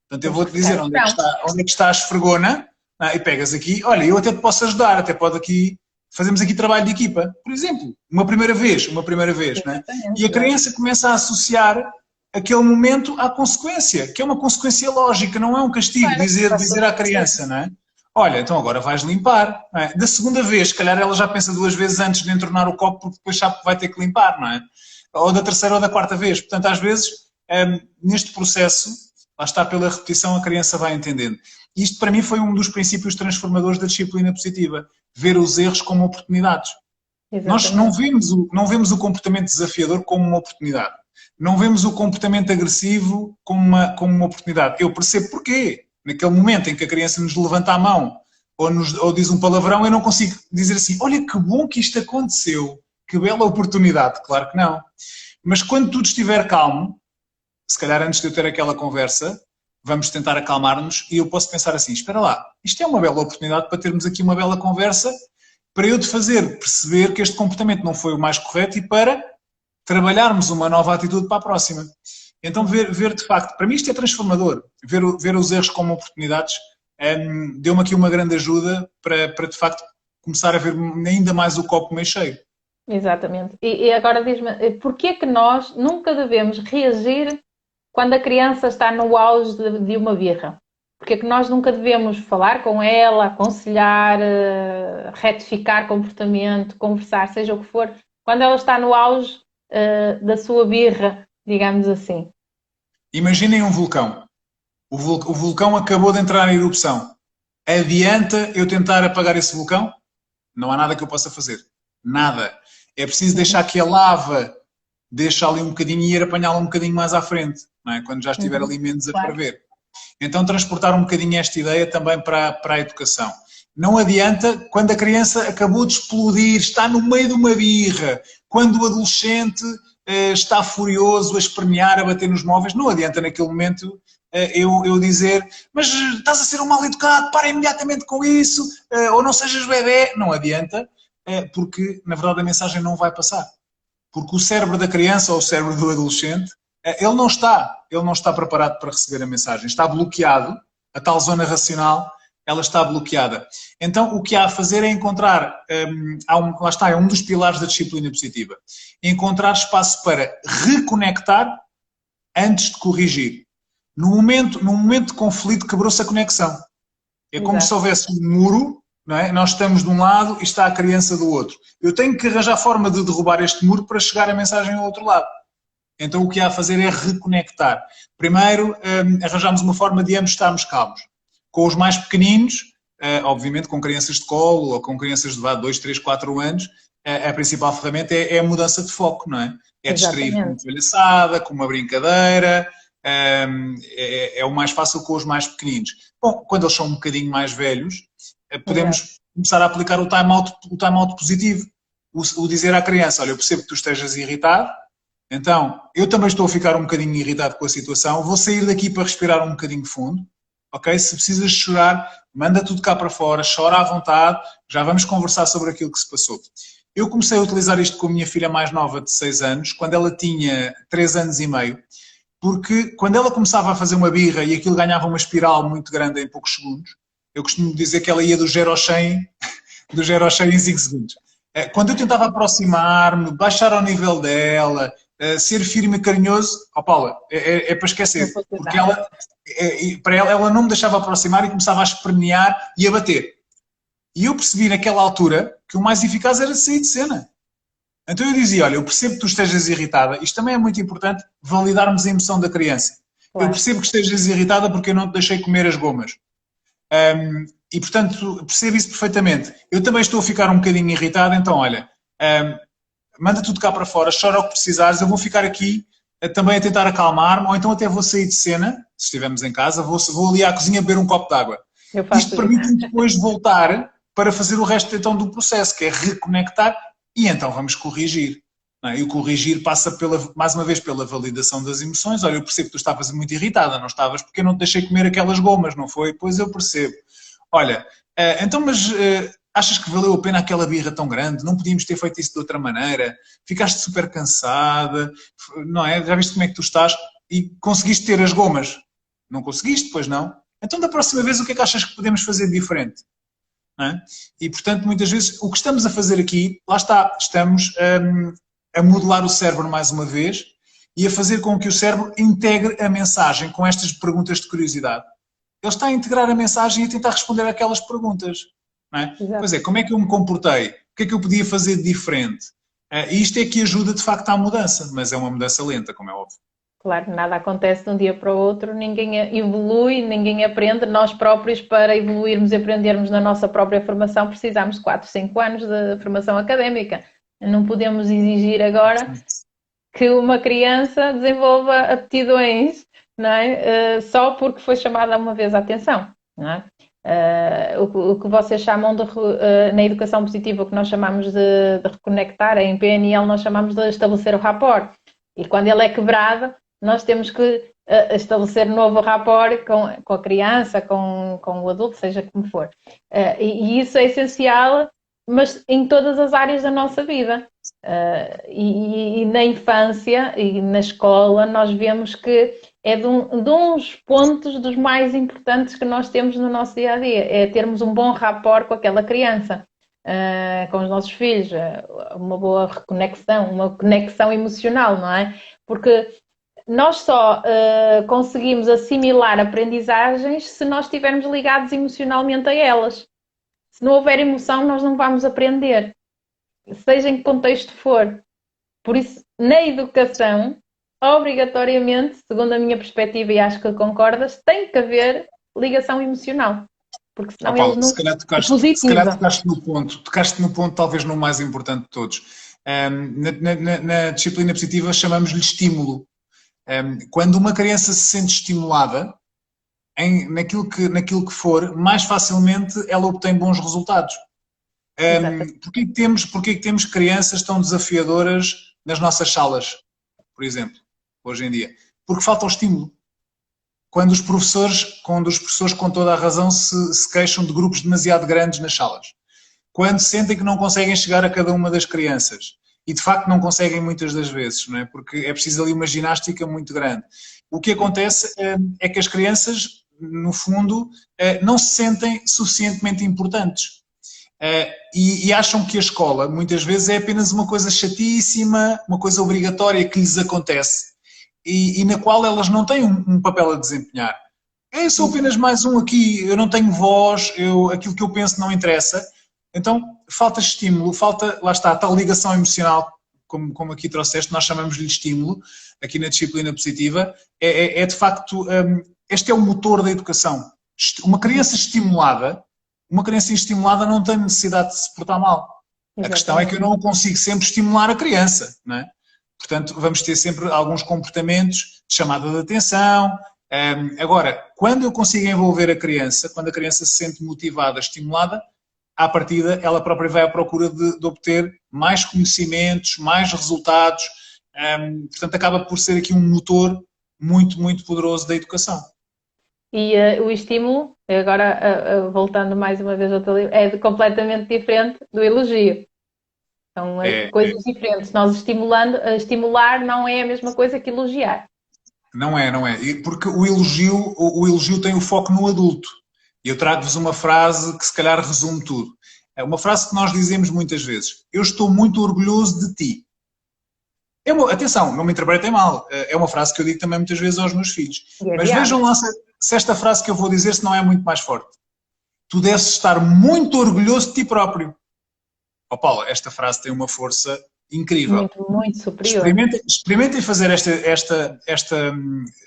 Portanto, eu vou-te dizer onde é que está a esfregona, e pegas aqui, olha, eu até te posso ajudar, até pode aqui, fazemos aqui trabalho de equipa, por exemplo, uma primeira vez, não é? E a criança começa a associar aquele momento à consequência, que é uma consequência lógica, não é um castigo, dizer à criança, não é? Olha, então agora vais limpar, não é? Da segunda vez, se calhar ela já pensa 2 vezes antes de entornar o copo, porque depois sabe que vai ter que limpar, não é? Ou da terceira ou da quarta vez. Portanto, às vezes, neste processo, lá está, pela repetição, a criança vai entendendo. Isto, para mim, foi um dos princípios transformadores da disciplina positiva. Ver os erros como oportunidades. Exatamente. Nós não vemos o comportamento desafiador como uma oportunidade. Não vemos o comportamento agressivo como uma oportunidade. Eu percebo porquê. Naquele momento em que a criança nos levanta a mão ou diz um palavrão, eu não consigo dizer assim, olha que bom que isto aconteceu. Que bela oportunidade. Claro que não. Mas quando tudo estiver calmo, se calhar antes de eu ter aquela conversa, vamos tentar acalmar-nos e eu posso pensar assim, espera lá, isto é uma bela oportunidade para termos aqui uma bela conversa, para eu te fazer perceber que este comportamento não foi o mais correto e para trabalharmos uma nova atitude para a próxima. Então ver de facto, para mim isto é transformador, ver os erros como oportunidades deu-me aqui uma grande ajuda para de facto começar a ver ainda mais o copo meio cheio. Exatamente. E agora diz-me, porquê que nós nunca devemos reagir quando a criança está no auge de uma birra? Porque é que nós nunca devemos falar com ela, aconselhar, retificar comportamento, conversar, seja o que for, quando ela está no auge da sua birra, digamos assim? Imaginem um vulcão. O vulcão acabou de entrar em erupção. Adianta eu tentar apagar esse vulcão? Não há nada que eu possa fazer. Nada. É preciso deixar que a lava deixe ali um bocadinho e ir apanhá-la um bocadinho mais à frente, não é? Quando já estiver ali menos a ferver. Então transportar um bocadinho esta ideia também para a educação. Não adianta quando a criança acabou de explodir, está no meio de uma birra, quando o adolescente está furioso a espernear, a bater nos móveis, não adianta naquele momento eu dizer, mas estás a ser um mal educado, para imediatamente com isso, ou não sejas bebé, não adianta, porque na verdade a mensagem não vai passar. Porque o cérebro da criança ou o cérebro do adolescente, ele não está preparado para receber a mensagem, está bloqueado, a tal zona racional, ela está bloqueada. Então o que há a fazer é encontrar, lá está, é um dos pilares da disciplina positiva, encontrar espaço para reconectar antes de corrigir. No momento de conflito quebrou-se a conexão. É como se houvesse um muro, não é? Nós estamos de um lado e está a criança do outro. Eu tenho que arranjar forma de derrubar este muro para chegar a mensagem ao outro lado. Então o que há a fazer é reconectar. Primeiro, arranjamos uma forma de ambos estarmos calmos. Com os mais pequeninos, obviamente com crianças de colo ou com crianças de 2, 3, 4 anos, a principal ferramenta é a mudança de foco, não é? É distrair com uma palhaçada, com uma brincadeira, é o mais fácil com os mais pequeninos. Bom, quando eles são um bocadinho mais velhos, podemos começar a aplicar o time-out positivo. O dizer à criança, olha, eu percebo que tu estejas irritado, então eu também estou a ficar um bocadinho irritado com a situação, vou sair daqui para respirar um bocadinho fundo, ok? Se precisas chorar, manda tudo cá para fora, chora à vontade, já vamos conversar sobre aquilo que se passou. Eu comecei a utilizar isto com a minha filha mais nova de 6 anos, quando ela tinha 3 anos e meio, porque quando ela começava a fazer uma birra e aquilo ganhava uma espiral muito grande em poucos segundos, eu costumo dizer que ela ia do 0 ao 100, do 0 ao 100 em 5 segundos. Quando eu tentava aproximar-me, baixar ao nível dela, ser firme e carinhoso, ó Paula, é para esquecer, porque ela, para ela não me deixava aproximar e começava a espernear e a bater. E eu percebi naquela altura que o mais eficaz era sair de cena. Então eu dizia, olha, eu percebo que tu estejas irritada, isto também é muito importante, validarmos a emoção da criança. Claro. Eu percebo que estejas irritada porque eu não te deixei comer as gomas. E, portanto, percebo isso perfeitamente. Eu também estou a ficar um bocadinho irritado, então, olha, manda tudo cá para fora, chora o que precisares, eu vou ficar aqui também a tentar acalmar-me, ou então até vou sair de cena, se estivermos em casa, vou ali à cozinha beber um copo de água. Isto permite-me depois voltar para fazer o resto então do processo, que é reconectar, e então vamos corrigir. Não é? E o corrigir passa, mais uma vez, pela validação das emoções. Olha, eu percebo que tu estavas muito irritada, não estavas porque eu não te deixei comer aquelas gomas, não foi? Pois eu percebo. Olha, então, mas achas que valeu a pena aquela birra tão grande? Não podíamos ter feito isso de outra maneira? Ficaste super cansada, não é? Já viste como é que tu estás? E conseguiste ter as gomas? Não conseguiste, pois não? Então, da próxima vez, o que é que achas que podemos fazer de diferente? Não é? E, portanto, muitas vezes, o que estamos a fazer aqui, lá está, estamos a modelar o cérebro mais uma vez e a fazer com que o cérebro integre a mensagem com estas perguntas de curiosidade. Ele está a integrar a mensagem e a tentar responder àquelas perguntas. Não é? Pois é, como é que eu me comportei? O que é que eu podia fazer de diferente? E isto é que ajuda, de facto, à mudança, mas é uma mudança lenta, como é óbvio. Claro, nada acontece de um dia para o outro, ninguém evolui, ninguém aprende. Nós próprios, para evoluirmos e aprendermos na nossa própria formação, precisamos de 4, 5 anos de formação académica. Não podemos exigir agora que uma criança desenvolva aptidões, não é? Só porque foi chamada uma vez a atenção. Não é? O que vocês chamam de, na educação positiva, o que nós chamamos de reconectar, em PNL nós chamamos de estabelecer o rapport. E quando ele é quebrado, nós temos que estabelecer novo rapport com a criança, com o adulto, seja como for. E isso é essencial, mas em todas as áreas da nossa vida. E na infância e na escola nós vemos que é de uns pontos dos mais importantes que nós temos no nosso dia-a-dia, é termos um bom rapport com aquela criança. Com os nossos filhos, uma boa reconexão, uma conexão emocional, não é? Porque nós só conseguimos assimilar aprendizagens se nós estivermos ligados emocionalmente a elas. Se não houver emoção, nós não vamos aprender, seja em que contexto for. Por isso, na educação, obrigatoriamente, segundo a minha perspectiva, e acho que concordas, tem que haver ligação emocional. Porque senão Paulo, eles não... se calhar tocaste no ponto talvez no mais importante de todos. Na disciplina positiva chamamos-lhe estímulo. Quando uma criança se sente estimulada naquilo que for, mais facilmente ela obtém bons resultados. Porquê que temos crianças tão desafiadoras nas nossas salas, por exemplo, hoje em dia? Porque falta o estímulo. Quando os professores, com toda a razão, se queixam de grupos demasiado grandes nas salas. Quando sentem que não conseguem chegar a cada uma das crianças. E, de facto, não conseguem muitas das vezes, não é? Porque é preciso ali uma ginástica muito grande. O que acontece é que as crianças, no fundo, não se sentem suficientemente importantes. E acham que a escola, muitas vezes, é apenas uma coisa chatíssima, uma coisa obrigatória que lhes acontece. E na qual elas não têm um papel a desempenhar. Eu sou apenas mais um aqui, eu não tenho voz, aquilo que eu penso não interessa. Então, falta estímulo, falta, lá está, a tal ligação emocional, como aqui trouxeste, nós chamamos-lhe estímulo, aqui na disciplina positiva, é de facto, este é o motor da educação. Uma criança estimulada não tem necessidade de se portar mal. Exatamente. A questão é que eu não consigo sempre estimular a criança, não é? Portanto, vamos ter sempre alguns comportamentos de chamada de atenção. Agora, quando eu consigo envolver a criança, quando a criança se sente motivada, estimulada, à partida ela própria vai à procura de obter mais conhecimentos, mais resultados. Portanto, acaba por ser aqui um motor muito, muito poderoso da educação. E o estímulo, agora voltando mais uma vez ao teu livro, é completamente diferente do elogio. São coisas diferentes. Nós estimular não é a mesma coisa que elogiar. Não é, não é. Porque o elogio tem o foco no adulto. E eu trago-vos uma frase que se calhar resume tudo. É uma frase que nós dizemos muitas vezes. Eu estou muito orgulhoso de ti. Atenção, não me interpretem mal. É uma frase que eu digo também muitas vezes aos meus filhos. Mas vejam lá se esta frase que eu vou dizer se não é muito mais forte. Tu deves estar muito orgulhoso de ti próprio. Ó Paula, esta frase tem uma força incrível. Muito, muito superior. Experimentem fazer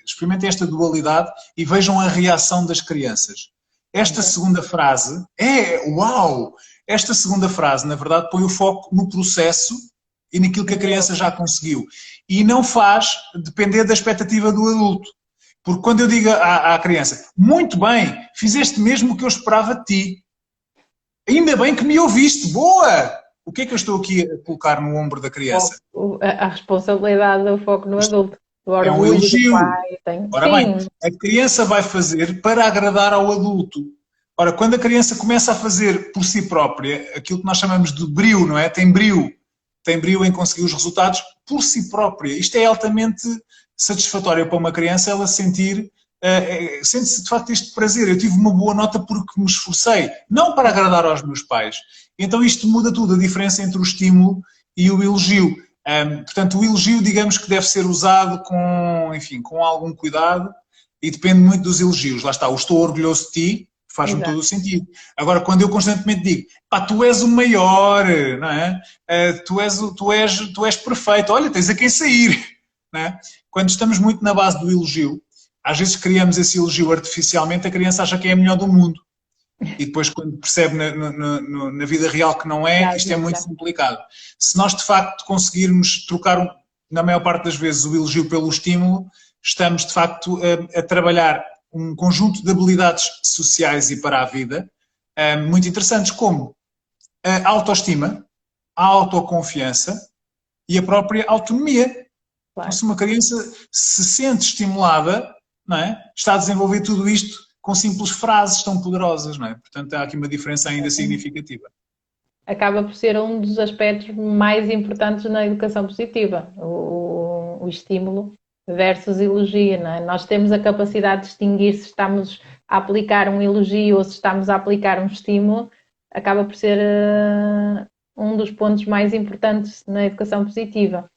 experimentem esta dualidade e vejam a reação das crianças. Esta segunda frase uau! Esta segunda frase, na verdade, põe o foco no processo e naquilo que a criança já conseguiu. E não faz depender da expectativa do adulto. Porque quando eu digo à criança, muito bem, fizeste mesmo o que eu esperava de ti. Ainda bem que me ouviste, boa! O que é que eu estou aqui a colocar no ombro da criança? A responsabilidade do foco no adulto. É um elogio. Ora bem, a criança vai fazer para agradar ao adulto. Ora, quando a criança começa a fazer por si própria, aquilo que nós chamamos de brio, não é? Tem brio em conseguir os resultados por si própria. Isto é altamente satisfatório para uma criança, ela sente-se de facto este prazer. Eu tive uma boa nota porque me esforcei, não para agradar aos meus pais. Então isto muda tudo, a diferença entre o estímulo e o elogio. Portanto, o elogio, digamos que deve ser usado com algum cuidado e depende muito dos elogios. Lá está, o estou orgulhoso de ti, faz-me todo o sentido. Agora, quando eu constantemente digo, pá, tu és o maior, não é? Tu és perfeito, olha, tens a quem sair. Não é? Quando estamos muito na base do elogio, às vezes criamos esse elogio artificialmente, a criança acha que é a melhor do mundo. E depois quando percebe na vida real que não é, isto é muito complicado. Se nós de facto conseguirmos trocar, na maior parte das vezes, o elogio pelo estímulo, estamos de facto a trabalhar um conjunto de habilidades sociais e para a vida muito interessantes, como a autoestima, a autoconfiança e a própria autonomia. Claro. Então, se uma criança se sente estimulada, não é? Está a desenvolver tudo isto com simples frases tão poderosas, não é? Portanto, há aqui uma diferença ainda significativa. Acaba por ser um dos aspectos mais importantes na educação positiva, o estímulo versus elogio, não é? Nós temos a capacidade de distinguir se estamos a aplicar um elogio ou se estamos a aplicar um estímulo, acaba por ser um dos pontos mais importantes na educação positiva.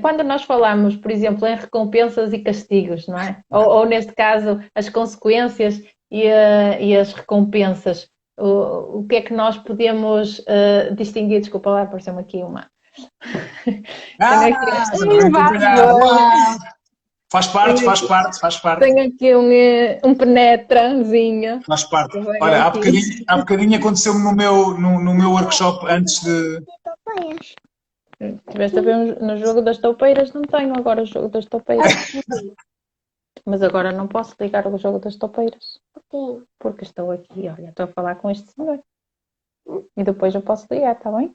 Quando nós falamos, por exemplo, em recompensas e castigos, não é? Ou neste caso, as consequências e as recompensas, o que é que nós podemos distinguir? Desculpa lá, apareceu-me aqui uma... Faz parte. Tenho aqui um penetrazinho. Faz parte. Olha, há bocadinho aconteceu-me no meu workshop antes de... Estiveste a ver no jogo das toupeiras? Não tenho agora o jogo das toupeiras. Mas agora não posso ligar o jogo das toupeiras. Porquê? Porque estou aqui, olha, estou a falar com este senhor. E depois eu posso ligar, está bem?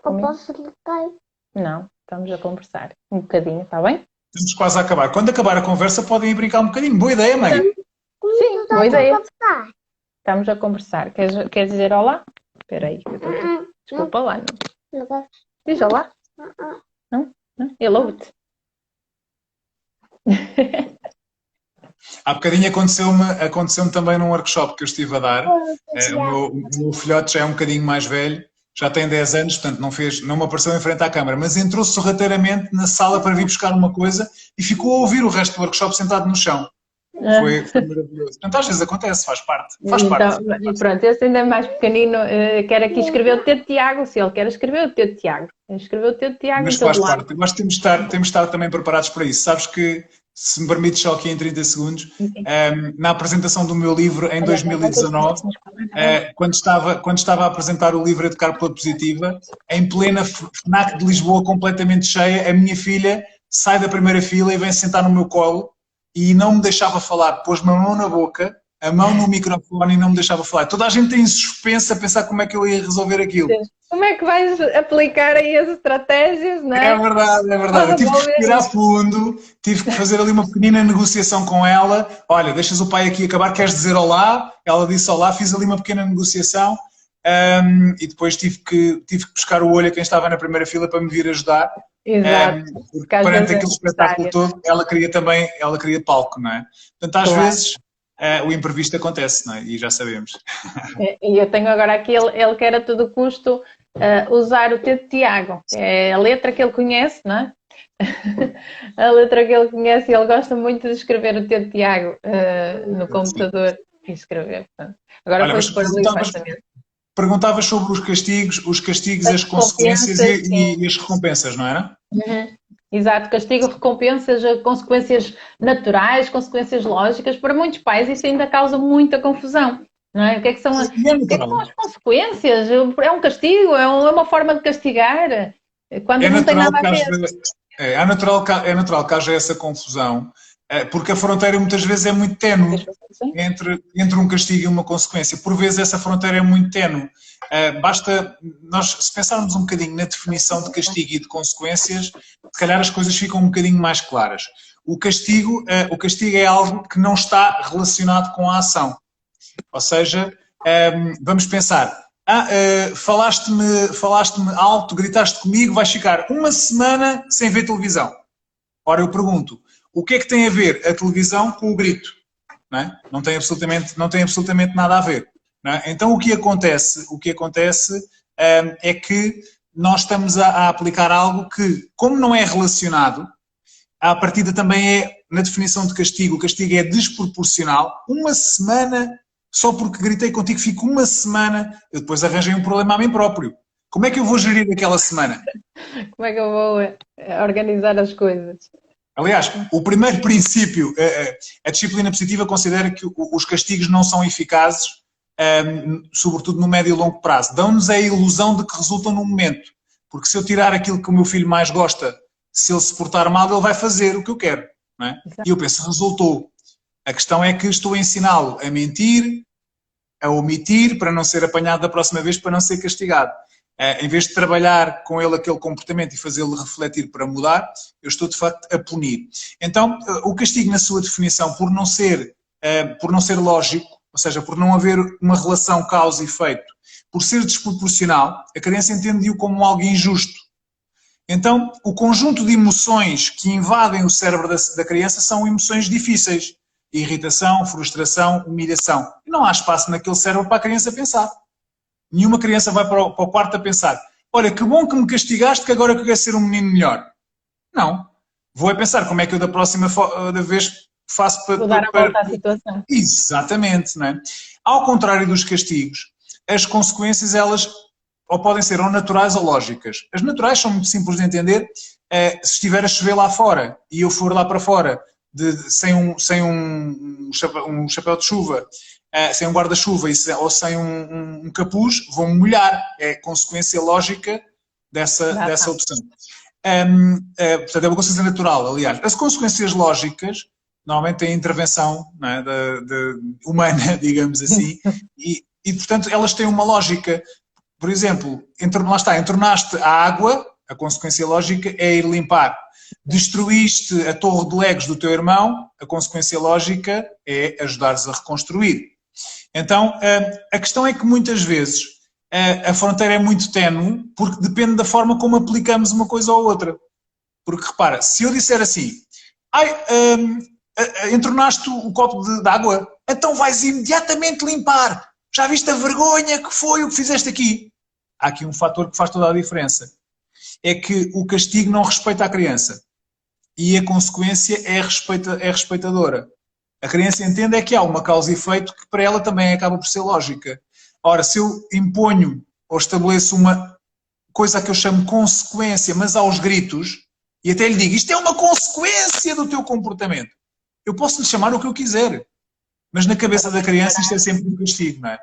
Eu posso ligar? Não, estamos a conversar um bocadinho, está bem? Estamos quase a acabar. Quando acabar a conversa podem ir brincar um bocadinho. Boa ideia, mãe. Sim, boa ideia. Estamos a conversar. Queres dizer olá? Espera aí. Desculpa lá. Não. Diz olá. Não? Ele ouve-te. Há bocadinho aconteceu-me também num workshop que eu estive a dar. O meu filhote já é um bocadinho mais velho, já tem 10 anos, portanto não me apareceu em frente à câmara, mas entrou sorrateiramente na sala para vir buscar uma coisa e ficou a ouvir o resto do workshop sentado no chão. Foi maravilhoso. Portanto, às vezes acontece, faz parte. E pronto, esse ainda é mais pequenino, quer aqui escrever o teu Tiago, se ele quer escrever o teu Tiago. Escreveu o teu Tiago. Mas faz parte. Nós temos de estar também preparados para isso. Sabes que, se me permites só aqui em 30 segundos, na apresentação do meu livro em 2019, quando estava a apresentar o livro Educar pela Positiva, em plena FNAC de Lisboa completamente cheia, a minha filha sai da primeira fila e vem sentar no meu colo e não me deixava falar, pôs-me a mão na boca, a mão no microfone e não me deixava falar. Toda a gente tem suspense a pensar como é que eu ia resolver aquilo. Como é que vais aplicar aí as estratégias, não é? É verdade. Eu tive que respirar fundo, tive que fazer ali uma pequenina negociação com ela. Olha, deixas o pai aqui acabar, queres dizer olá? Ela disse olá, fiz ali uma pequena negociação e depois tive que buscar o olho a quem estava na primeira fila para me vir ajudar. Exato. Porque às Perante vezes é aquele espetáculo necessário. todo, ela queria palco, não é? Portanto, às Claro. vezes o imprevisto acontece, não é? E já sabemos. E eu tenho agora aqui, ele quer a todo custo usar o T de Tiago, que é a letra que ele conhece, não é? A letra que ele conhece, e ele gosta muito de escrever o T de Tiago no Sim. computador e escrever. Portanto. Agora Olha, foi mas pôr ali o pensamento. perguntavas sobre os castigos, As as consequências recompensas, sim. e as recompensas, não era? Uhum. Exato, castigo, recompensas, consequências naturais, consequências lógicas. Para muitos pais isso ainda causa muita confusão. Não é? O que é que são, E é o que é que natural. são as consequências? É um castigo? É uma forma de castigar? Quando É não tem natural nada a que ver. haja, é natural que haja essa confusão, porque a fronteira muitas vezes é muito ténue Sim. entre um castigo e uma consequência. Por vezes essa fronteira é muito ténue. Basta nós, se pensarmos um bocadinho na definição de castigo e de consequências, se calhar as coisas ficam um bocadinho mais claras. O castigo é algo que não está relacionado com a ação. Ou seja, vamos pensar, falaste-me alto, gritaste comigo, vais ficar uma semana sem ver televisão. Ora, eu pergunto, o que é que tem a ver a televisão com o grito? Não é? Não tem absolutamente nada a ver. Não é? Então, o que acontece é que nós estamos a aplicar algo que, como não é relacionado, à partida também é, na definição de castigo, o castigo é desproporcional. Uma semana, só porque gritei contigo, fico uma semana, eu depois arranjei um problema a mim próprio. Como é que eu vou gerir aquela semana? Como é que eu vou organizar as coisas? Aliás, o primeiro princípio, a disciplina positiva considera que os castigos não são eficazes, sobretudo no médio e longo prazo. Dão-nos a ilusão de que resultam no momento. Porque se eu tirar aquilo que o meu filho mais gosta, se ele se portar mal, ele vai fazer o que eu quero. Não é? E eu penso, resultou. A questão é que estou a ensiná-lo a mentir, a omitir, para não ser apanhado da próxima vez, para não ser castigado. Em vez de trabalhar com ele aquele comportamento e fazê-lo refletir para mudar, eu estou de facto a punir. Então, o castigo na sua definição, por não ser lógico, ou seja, por não haver uma relação causa e efeito, por ser desproporcional, a criança entende-o como algo injusto. Então, o conjunto de emoções que invadem o cérebro da criança são emoções difíceis. Irritação, frustração, humilhação. E não há espaço naquele cérebro para a criança pensar. Nenhuma criança vai para o quarto a pensar, olha, que bom que me castigaste, que agora eu quero ser um menino melhor. Não. Vou a pensar como é que eu da próxima da vez faço Vou dar a volta à situação. Exatamente, não é? Ao contrário dos castigos, as consequências, elas ou podem ser ou naturais ou lógicas. As naturais são muito simples de entender. Se estiver a chover lá fora e eu for lá para fora sem um chapéu de chuva, sem um guarda-chuva ou sem um capuz, vou-me molhar. É consequência lógica dessa opção. Portanto, é uma consequência natural, aliás. As consequências lógicas, normalmente têm intervenção, não é, humana, digamos assim, e, portanto, elas têm uma lógica. Por exemplo, lá está, entornaste a água, a consequência lógica é ir limpar. Destruíste a torre de Legos do teu irmão, a consequência lógica é ajudares a reconstruir. Então, a questão é que muitas vezes a fronteira é muito ténue porque depende da forma como aplicamos uma coisa ou outra. Porque, repara, se eu disser assim, entornaste o copo de água, então vais imediatamente limpar. Já viste a vergonha que foi o que fizeste aqui? Há aqui um fator que faz toda a diferença. É que o castigo não respeita a criança. E a consequência é respeitadora. A criança entende é que há uma causa e efeito que para ela também acaba por ser lógica. Ora, se eu imponho ou estabeleço uma coisa que eu chamo consequência, mas aos gritos, e até lhe digo, isto é uma consequência do teu comportamento, eu posso lhe chamar o que eu quiser. Mas na cabeça da criança isto é sempre um castigo, não é?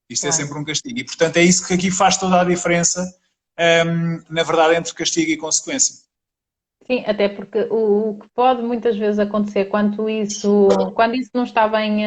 Isto é sempre um castigo. E, portanto, é isso que aqui faz toda a diferença, na verdade, entre castigo e consequência. Sim, até porque o que pode muitas vezes acontecer quando isso não está bem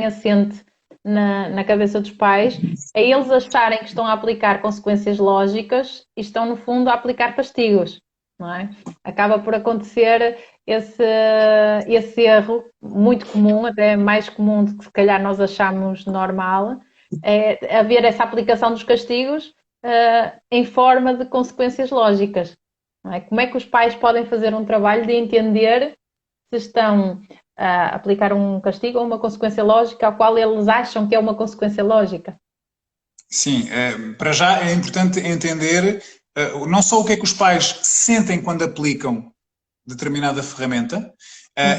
assente na cabeça dos pais, é eles acharem que estão a aplicar consequências lógicas e estão, no fundo, a aplicar castigos, não é? Acaba por acontecer esse erro muito comum, até mais comum do que se calhar nós achamos normal, é haver essa aplicação dos castigos em forma de consequências lógicas. não é? Como é que os pais podem fazer um trabalho de entender se estão a aplicar um castigo ou uma consequência lógica ao qual eles acham que é uma consequência lógica? Sim, para já é importante entender não só o que é que os pais sentem quando aplicam determinada ferramenta,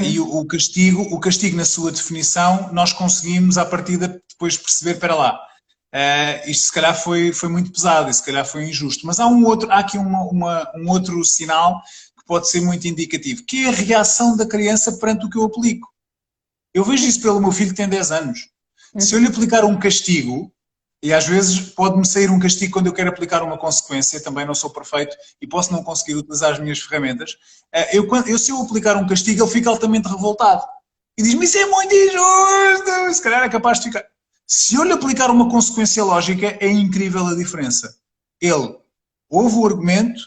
e o castigo na sua definição, nós conseguimos à partida depois perceber, para lá, isto se calhar foi muito pesado e se calhar foi injusto, mas há aqui um outro sinal que pode ser muito indicativo, que é a reação da criança perante o que eu aplico. Eu vejo isso pelo meu filho que tem 10 anos. Se eu lhe aplicar um castigo, e às vezes pode-me sair um castigo quando eu quero aplicar uma consequência, também não sou perfeito e posso não conseguir utilizar as minhas ferramentas. Se eu aplicar um castigo, ele fica altamente revoltado. E diz-me, isso é muito injusto, se calhar é capaz de ficar... Se eu lhe aplicar uma consequência lógica, é incrível a diferença. Ele ouve o argumento,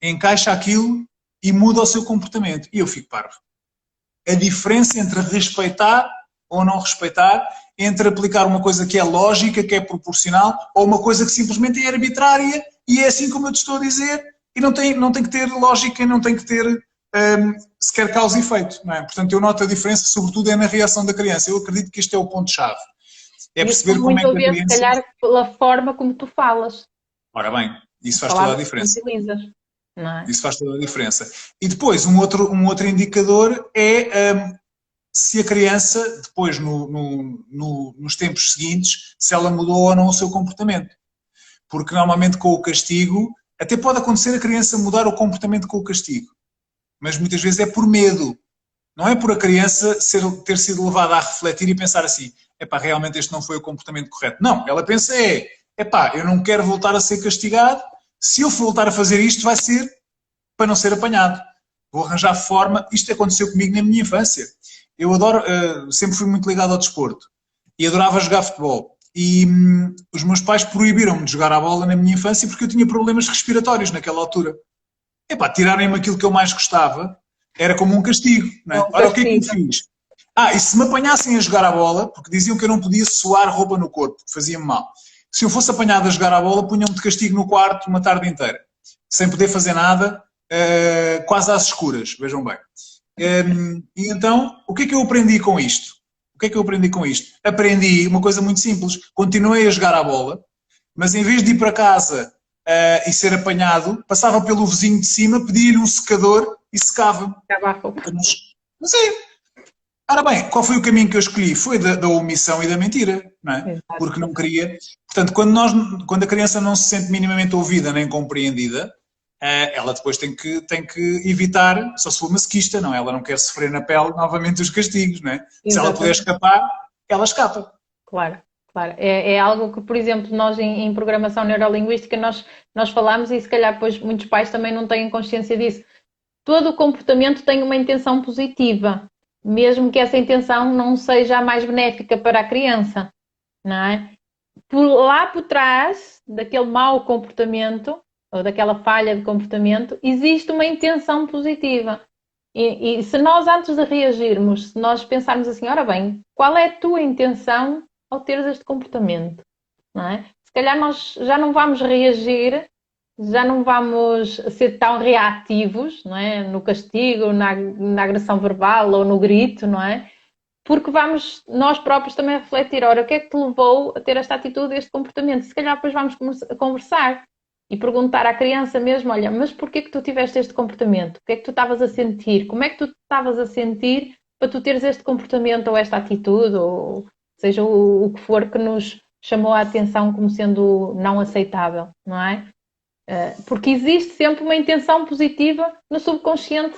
encaixa aquilo e muda o seu comportamento. E eu fico parvo. A diferença entre respeitar ou não respeitar, entre aplicar uma coisa que é lógica, que é proporcional, ou uma coisa que simplesmente é arbitrária e é assim como eu te estou a dizer, e não tem que ter lógica, não tem que ter sequer causa e efeito. Não é? Portanto, eu noto a diferença, sobretudo, é na reação da criança. Eu acredito que este é o ponto-chave. É perceber como é que a criança... se calhar, pela forma como tu falas. Ora bem, isso faz toda a diferença. Não é? Isso faz toda a diferença. E depois, um outro indicador é... se a criança, depois nos tempos seguintes, se ela mudou ou não o seu comportamento. Porque normalmente com o castigo, até pode acontecer a criança mudar o comportamento com o castigo, mas muitas vezes é por medo. Não é por a criança ter sido levada a refletir e pensar assim, epá, realmente este não foi o comportamento correto. Não, ela pensa epá, eu não quero voltar a ser castigado, se eu voltar a fazer isto vai ser para não ser apanhado. Vou arranjar forma, isto aconteceu comigo na minha infância. Eu sempre fui muito ligado ao desporto e adorava jogar futebol. E os meus pais proibiram-me de jogar a bola na minha infância porque eu tinha problemas respiratórios naquela altura. Epá, tirarem-me aquilo que eu mais gostava era como um castigo. Não é? Ora, o que é que eu fiz? E se me apanhassem a jogar a bola, porque diziam que eu não podia suar roupa no corpo, que fazia-me mal. Se eu fosse apanhado a jogar a bola, punham-me de castigo no quarto uma tarde inteira, sem poder fazer nada, quase às escuras, vejam bem. E então, o que é que eu aprendi com isto? Aprendi uma coisa muito simples. Continuei a jogar a bola, mas em vez de ir para casa e ser apanhado, passava pelo vizinho de cima, pedia-lhe um secador e secava-me. Mas ora bem, qual foi o caminho que eu escolhi? Foi da omissão e da mentira, não é? Exato. Porque não queria... Portanto, quando a criança não se sente minimamente ouvida nem compreendida, ela depois tem que evitar, só se for masoquista, não é? Ela não quer sofrer na pele novamente os castigos, não é? Exatamente. Se ela puder escapar, ela escapa. Claro. É algo que, por exemplo, nós em programação neurolinguística nós falamos e se calhar depois muitos pais também não têm consciência disso. Todo o comportamento tem uma intenção positiva, mesmo que essa intenção não seja a mais benéfica para a criança, não é? Lá por trás daquele mau comportamento ou daquela falha de comportamento, existe uma intenção positiva. E se nós, antes de reagirmos, se nós pensarmos assim, ora bem, qual é a tua intenção ao teres este comportamento? Não é? Se calhar nós já não vamos reagir, já não vamos ser tão reativos, não é? No castigo, na agressão verbal ou no grito, não é? Porque vamos nós próprios também refletir, ora, o que é que te levou a ter esta atitude, este comportamento? Se calhar depois vamos conversar e perguntar à criança mesmo, olha, mas porquê que tu tiveste este comportamento? O que é que tu estavas a sentir? Como é que tu estavas a sentir para tu teres este comportamento ou esta atitude, ou seja, o que for que nos chamou a atenção como sendo não aceitável, não é? Porque existe sempre uma intenção positiva no subconsciente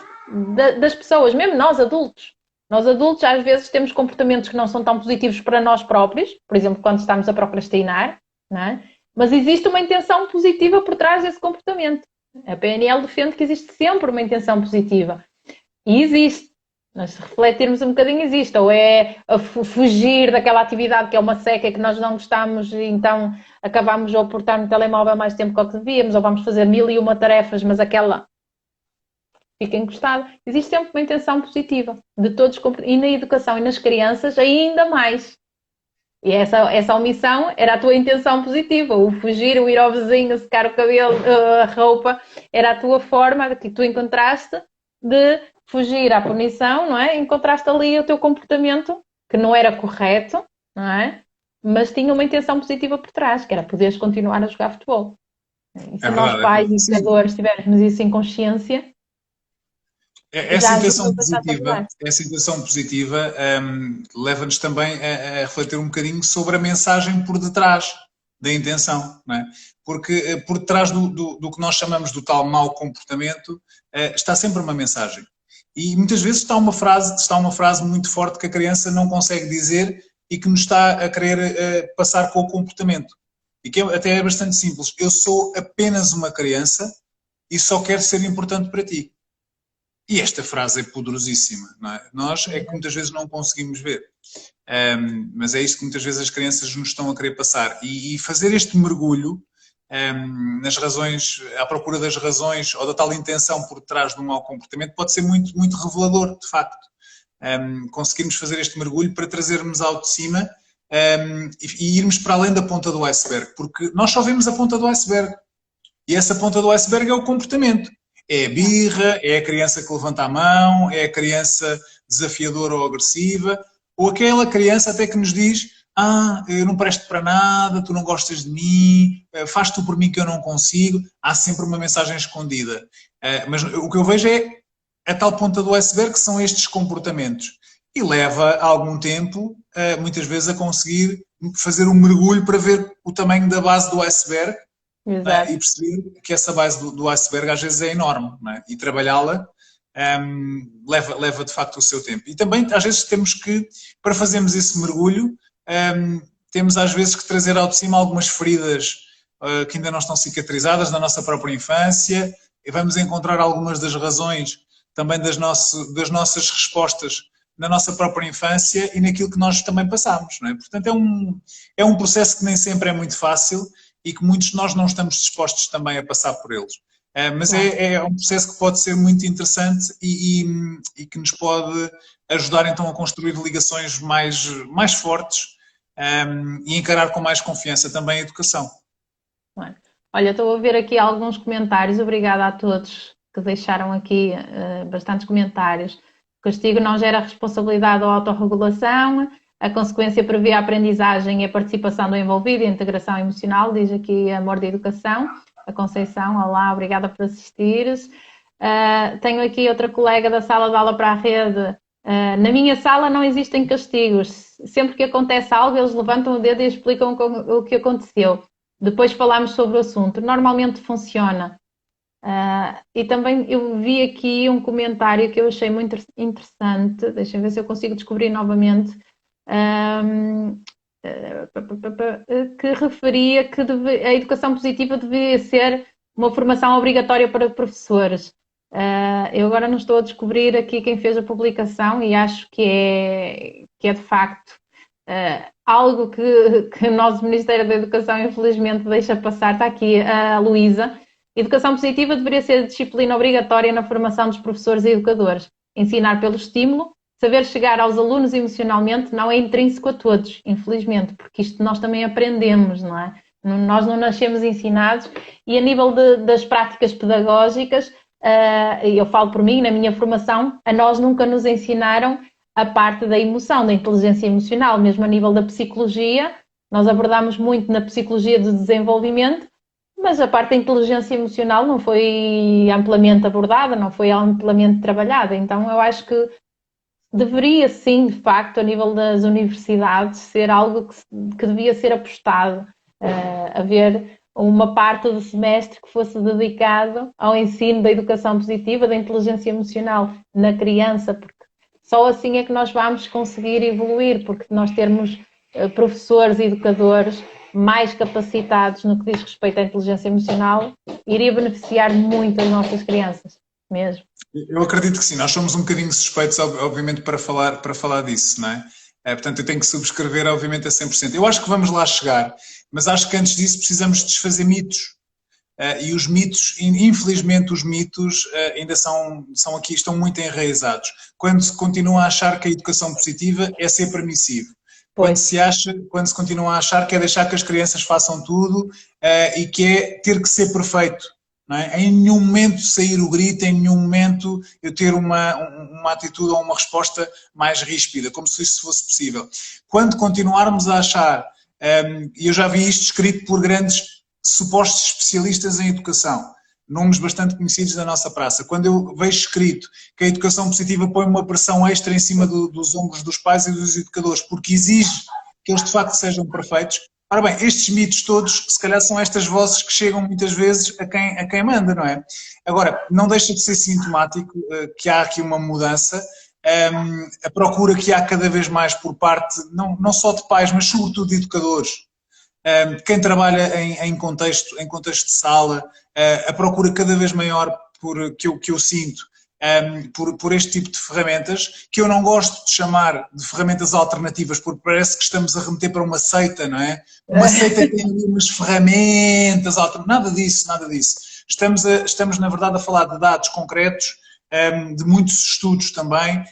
das pessoas, mesmo nós adultos. Nós adultos às vezes temos comportamentos que não são tão positivos para nós próprios, por exemplo, quando estamos a procrastinar, não é? Mas existe uma intenção positiva por trás desse comportamento. A PNL defende que existe sempre uma intenção positiva. E existe. Nós, se refletirmos um bocadinho, existe. Ou é a fugir daquela atividade que é uma seca que nós não gostamos e então acabamos ou por estar no telemóvel mais tempo que o que devíamos, ou vamos fazer 1001 tarefas, mas aquela fica encostada. Existe sempre uma intenção positiva de todos. E na educação e nas crianças ainda mais. E essa omissão era a tua intenção positiva, o fugir, o ir ao vizinho, secar o cabelo, a roupa, era a tua forma que tu encontraste de fugir à punição, não é? Encontraste ali o teu comportamento que não era correto, não é? Mas tinha uma intenção positiva por trás, que era poderes continuar a jogar futebol. E se nós, pais e educadores, tivermos isso em consciência, essa intenção positiva leva-nos também a refletir um bocadinho sobre a mensagem por detrás da intenção, não é? Porque por detrás do que nós chamamos do tal mau comportamento está sempre uma mensagem. E muitas vezes está uma frase muito forte que a criança não consegue dizer e que nos está a querer passar com o comportamento. E que até é bastante simples. Eu sou apenas uma criança e só quero ser importante para ti. E esta frase é poderosíssima, não é? Nós é que muitas vezes não conseguimos ver. Mas é isto que muitas vezes as crianças nos estão a querer passar. E fazer este mergulho nas razões, à procura das razões ou da tal intenção por trás de um mau comportamento pode ser muito, muito revelador, de facto. Conseguirmos fazer este mergulho para trazermos ao de cima e irmos para além da ponta do iceberg. Porque nós só vemos a ponta do iceberg. E essa ponta do iceberg é o comportamento. É a birra, é a criança que levanta a mão, é a criança desafiadora ou agressiva, ou aquela criança até que nos diz: eu não presto para nada, tu não gostas de mim, faz tu por mim que eu não consigo. Há sempre uma mensagem escondida. Mas o que eu vejo é a tal ponta do iceberg, que são estes comportamentos. E leva algum tempo, muitas vezes, a conseguir fazer um mergulho para ver o tamanho da base do iceberg. E perceber que essa base do iceberg às vezes é enorme, não é? E trabalhá-la leva de facto o seu tempo. E também às vezes temos que, para fazermos esse mergulho, temos às vezes que trazer ao de cima algumas feridas que ainda não estão cicatrizadas na nossa própria infância, e vamos encontrar algumas das razões também das nossas respostas na nossa própria infância e naquilo que nós também passamos, não é? Portanto é um processo que nem sempre é muito fácil e que muitos de nós não estamos dispostos também a passar por eles. Mas é um processo que pode ser muito interessante e que nos pode ajudar então a construir ligações mais fortes e encarar com mais confiança também a educação. Olha, estou a ver aqui alguns comentários, obrigada a todos que deixaram aqui bastantes comentários. O castigo não gera responsabilidade ou autorregulação. A consequência prevê a aprendizagem e a participação do envolvido e a integração emocional, diz aqui Amor de Educação. A Conceição, olá, obrigada por assistires. Tenho aqui outra colega da sala de aula para a rede. Na minha sala não existem castigos. Sempre que acontece algo, eles levantam o dedo e explicam o que aconteceu. Depois falamos sobre o assunto. Normalmente funciona. E também eu vi aqui um comentário que eu achei muito interessante. Deixem ver se eu consigo descobrir novamente. Que referia que a educação positiva deveria ser uma formação obrigatória para professores. Eu agora não estou a descobrir aqui quem fez a publicação e acho que é de facto algo que o nosso Ministério da Educação infelizmente deixa passar. Está aqui a Luísa. Educação positiva deveria ser disciplina obrigatória na formação dos professores e educadores. Ensinar pelo estímulo. Saber chegar aos alunos emocionalmente não é intrínseco a todos, infelizmente, porque isto nós também aprendemos, não é? Nós não nascemos ensinados e a nível das práticas pedagógicas, eu falo por mim, na minha formação, a nós nunca nos ensinaram a parte da emoção, da inteligência emocional, mesmo a nível da psicologia, nós abordamos muito na psicologia do desenvolvimento, mas a parte da inteligência emocional não foi amplamente abordada, não foi amplamente trabalhada, então eu acho que deveria sim, de facto, a nível das universidades, ser algo que devia ser apostado, haver uma parte do semestre que fosse dedicado ao ensino da educação positiva, da inteligência emocional na criança, porque só assim é que nós vamos conseguir evoluir, porque nós termos professores e educadores mais capacitados no que diz respeito à inteligência emocional, iria beneficiar muito as nossas crianças, mesmo. Eu acredito que sim, nós somos um bocadinho suspeitos, obviamente, para falar disso, não é? Portanto, eu tenho que subscrever, obviamente, a 100%. Eu acho que vamos lá chegar, mas acho que antes disso precisamos desfazer mitos. E os mitos, infelizmente, os mitos ainda são aqui, estão muito enraizados. Quando se continua a achar que a educação positiva é ser permissivo. quando Pois. quando se continua a achar que é deixar que as crianças façam tudo e que é ter que ser perfeito. Não é? Em nenhum momento sair o grito, em nenhum momento eu ter uma atitude ou uma resposta mais ríspida, como se isso fosse possível. Quando continuarmos a achar, e eu já vi isto escrito por grandes supostos especialistas em educação, nomes bastante conhecidos da nossa praça, quando eu vejo escrito que a educação positiva põe uma pressão extra em cima dos ombros dos pais e dos educadores, porque exige que eles de facto sejam perfeitos. Ora bem, estes mitos todos, se calhar são estas vozes que chegam muitas vezes a quem manda, não é? Agora, não deixa de ser sintomático que há aqui uma mudança, a procura que há cada vez mais por parte, não só de pais, mas sobretudo de educadores, quem trabalha em contexto de sala, a procura cada vez maior que eu sinto por este tipo de ferramentas, que eu não gosto de chamar de ferramentas alternativas, porque parece que estamos a remeter para uma seita, não é? Uma seita que tem ali umas ferramentas alternativas, nada disso, nada disso. Estamos, na verdade, a falar de dados concretos, de muitos estudos também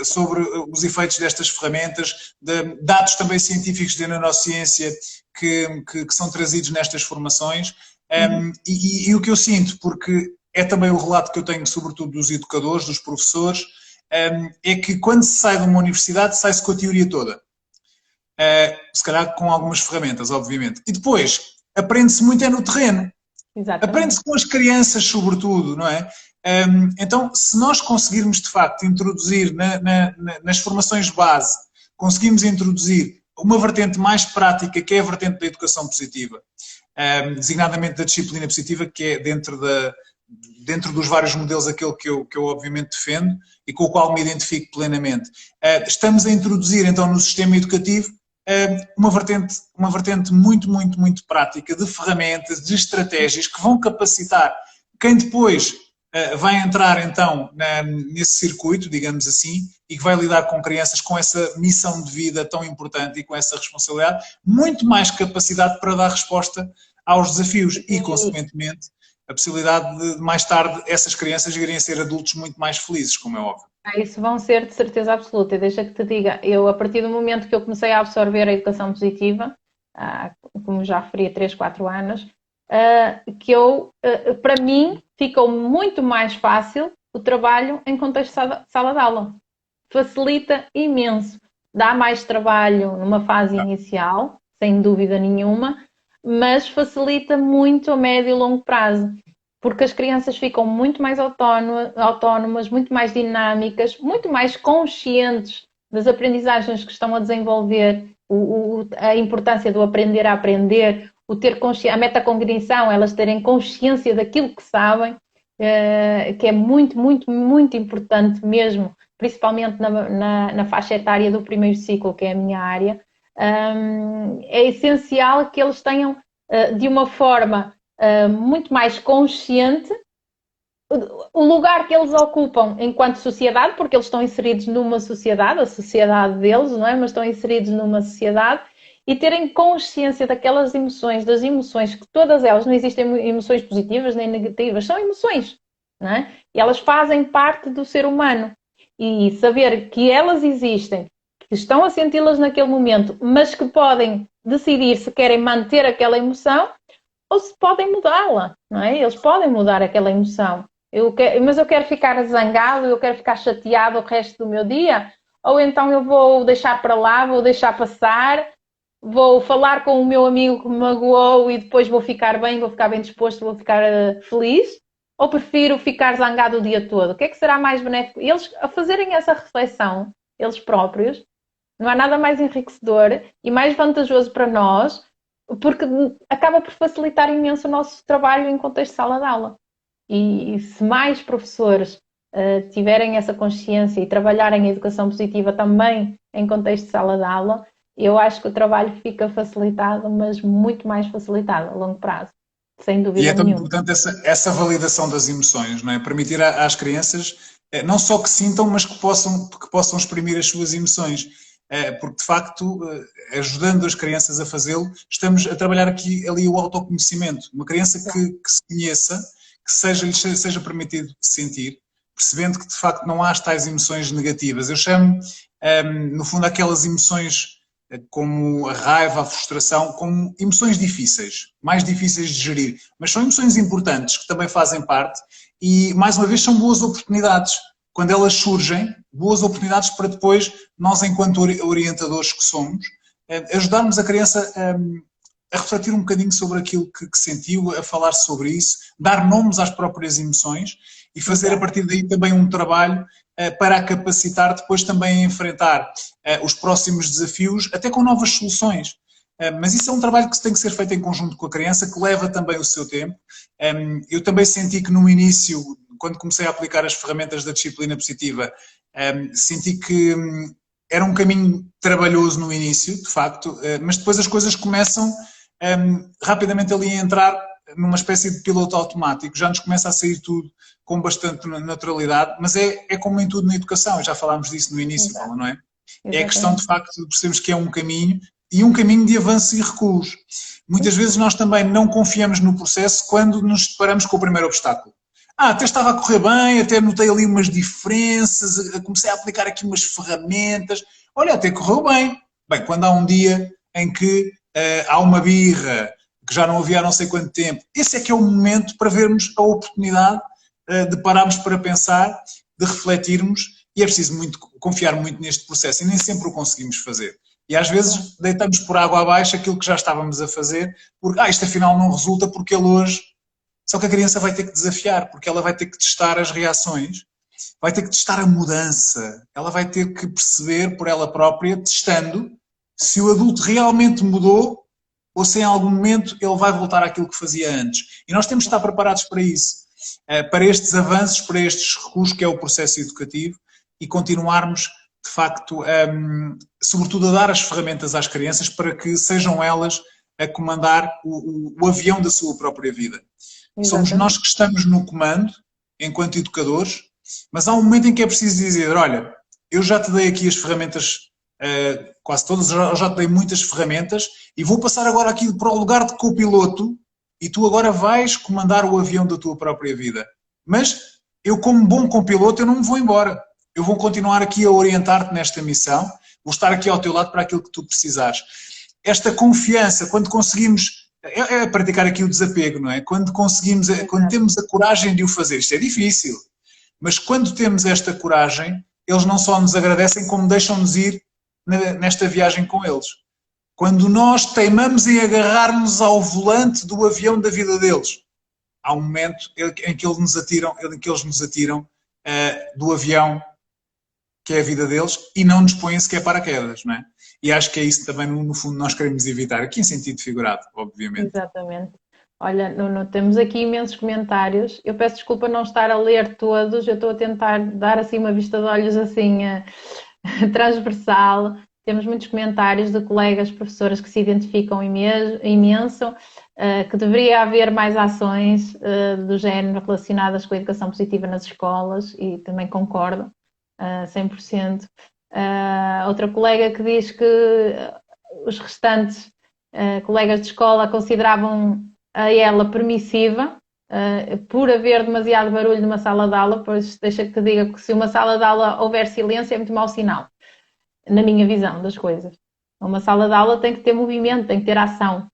sobre os efeitos destas ferramentas, de dados também científicos de neurociência que são trazidos nestas formações, e o que eu sinto, porque é também o relato que eu tenho, sobretudo dos educadores, dos professores, é que quando se sai de uma universidade, sai-se com a teoria toda. Se calhar com algumas ferramentas, obviamente. E depois, aprende-se muito no terreno. Aprende-se com as crianças, sobretudo, não é? Então, se nós conseguirmos, de facto, introduzir nas formações base, conseguimos introduzir uma vertente mais prática, que é a vertente da educação positiva, designadamente da disciplina positiva, que é dentro dos vários modelos aquele que eu obviamente defendo e com o qual me identifico plenamente. Estamos a introduzir então no sistema educativo uma vertente muito, muito, muito prática de ferramentas, de estratégias que vão capacitar quem depois vai entrar então nesse circuito, digamos assim, e que vai lidar com crianças com essa missão de vida tão importante e com essa responsabilidade, muito mais capacidade para dar resposta aos desafios e, consequentemente, a possibilidade de, mais tarde, essas crianças irem a ser adultos muito mais felizes, como é óbvio. Isso vão ser de certeza absoluta. E deixa que te diga, eu a partir do momento que eu comecei a absorver a educação positiva, como já referi, há 3, 4 anos, para mim, ficou muito mais fácil o trabalho em contexto de sala de aula. Facilita imenso. Dá mais trabalho numa fase inicial, sem dúvida nenhuma, mas facilita muito a médio e longo prazo, porque as crianças ficam muito mais autónomas, muito mais dinâmicas, muito mais conscientes das aprendizagens que estão a desenvolver, a importância do aprender a aprender, a metacognição, elas terem consciência daquilo que sabem, que é muito, muito, muito importante mesmo, principalmente na faixa etária do primeiro ciclo, que é a minha área. É essencial que eles tenham, de uma forma muito mais consciente, o lugar que eles ocupam enquanto sociedade, porque eles estão inseridos numa sociedade, a sociedade deles, não é? Mas estão inseridos numa sociedade, e terem consciência daquelas emoções, das emoções, que todas elas, não existem emoções positivas nem negativas, são emoções, não é? E elas fazem parte do ser humano. E saber que elas existem, que estão a senti-las naquele momento, mas que podem decidir se querem manter aquela emoção ou se podem mudá-la, não é? Eles podem mudar aquela emoção. Mas eu quero ficar zangado, eu quero ficar chateado o resto do meu dia, ou então eu vou deixar para lá, vou deixar passar, vou falar com o meu amigo que me magoou e depois vou ficar bem disposto, vou ficar feliz, ou prefiro ficar zangado o dia todo? O que é que será mais benéfico? Eles, a fazerem essa reflexão, eles próprios, não há nada mais enriquecedor e mais vantajoso para nós, porque acaba por facilitar imenso o nosso trabalho em contexto de sala de aula. E se mais professores tiverem essa consciência e trabalharem a educação positiva também em contexto de sala de aula, eu acho que o trabalho fica facilitado, mas muito mais facilitado a longo prazo, sem dúvida nenhuma. E é tão importante essa validação das emoções, não é? Permitir às crianças não só que sintam, mas que possam exprimir as suas emoções. Porque, de facto, ajudando as crianças a fazê-lo, estamos a trabalhar ali o autoconhecimento. Uma criança que se conheça, que lhe seja permitido sentir, percebendo que, de facto, não há as tais emoções negativas. Eu chamo, no fundo, aquelas emoções como a raiva, a frustração, como emoções difíceis, mais difíceis de gerir. Mas são emoções importantes que também fazem parte e, mais uma vez, são boas oportunidades. Quando elas surgem, boas oportunidades para depois, nós, enquanto orientadores que somos, ajudarmos a criança a refletir um bocadinho sobre aquilo que sentiu, a falar sobre isso, dar nomes às próprias emoções e fazer a partir daí também um trabalho para a capacitar depois também a enfrentar os próximos desafios, até com novas soluções. Mas isso é um trabalho que tem que ser feito em conjunto com a criança, que leva também o seu tempo. Eu também senti que no início, quando comecei a aplicar as ferramentas da disciplina positiva, senti que era um caminho trabalhoso no início, de facto, mas depois as coisas começam rapidamente ali a entrar numa espécie de piloto automático, já nos começa a sair tudo com bastante naturalidade, mas é como em tudo na educação, já falámos disso no início, Paula, não é? Exatamente. É a questão de facto de percebermos que é um caminho e um caminho de avanço e recuos. Muitas vezes nós também não confiamos no processo quando nos deparamos com o primeiro obstáculo. Até estava a correr bem, até notei ali umas diferenças, comecei a aplicar aqui umas ferramentas, olha, até correu bem. Bem, quando há um dia em que há uma birra, que já não havia há não sei quanto tempo, esse é que é o momento para vermos a oportunidade de pararmos para pensar, de refletirmos, e é preciso confiar muito neste processo, e nem sempre o conseguimos fazer. E às vezes deitamos por água abaixo aquilo que já estávamos a fazer, porque isto afinal não resulta porque ele hoje... Só que a criança vai ter que desafiar, porque ela vai ter que testar as reações, vai ter que testar a mudança, ela vai ter que perceber por ela própria, testando, se o adulto realmente mudou ou se em algum momento ele vai voltar àquilo que fazia antes. E nós temos de estar preparados para isso, para estes avanços, para estes recursos que é o processo educativo e continuarmos, de facto, sobretudo a dar as ferramentas às crianças para que sejam elas a comandar o avião da sua própria vida. Exatamente. Somos nós que estamos no comando, enquanto educadores, mas há um momento em que é preciso dizer, olha, eu já te dei aqui as ferramentas, quase todas, eu já te dei muitas ferramentas e vou passar agora aqui para o lugar de copiloto e tu agora vais comandar o avião da tua própria vida. Mas eu, como bom copiloto, eu não me vou embora. Eu vou continuar aqui a orientar-te nesta missão, vou estar aqui ao teu lado para aquilo que tu precisares. Esta confiança, quando conseguimos... É praticar aqui o desapego, não é? Quando conseguimos, quando temos a coragem de o fazer, isto é difícil, mas quando temos esta coragem, eles não só nos agradecem, como deixam-nos ir nesta viagem com eles. Quando nós teimamos em agarrar-nos ao volante do avião da vida deles, há um momento em que eles nos atiram do avião que é a vida deles e não nos põem sequer paraquedas, não é? E acho que é isso também, no fundo, nós queremos evitar, aqui em sentido figurado, obviamente. Exatamente. Olha, Nuno, temos aqui imensos comentários. Eu peço desculpa não estar a ler todos, eu estou a tentar dar assim uma vista de olhos assim transversal. Temos muitos comentários de colegas, professoras que se identificam imenso, que deveria haver mais ações do género relacionadas com a educação positiva nas escolas e também concordo 100%. Outra colega que diz que os restantes colegas de escola consideravam a ela permissiva por haver demasiado barulho numa sala de aula, pois deixa que te diga que se uma sala de aula houver silêncio é muito mau sinal, na minha visão das coisas. Uma sala de aula tem que ter movimento, tem que ter ação.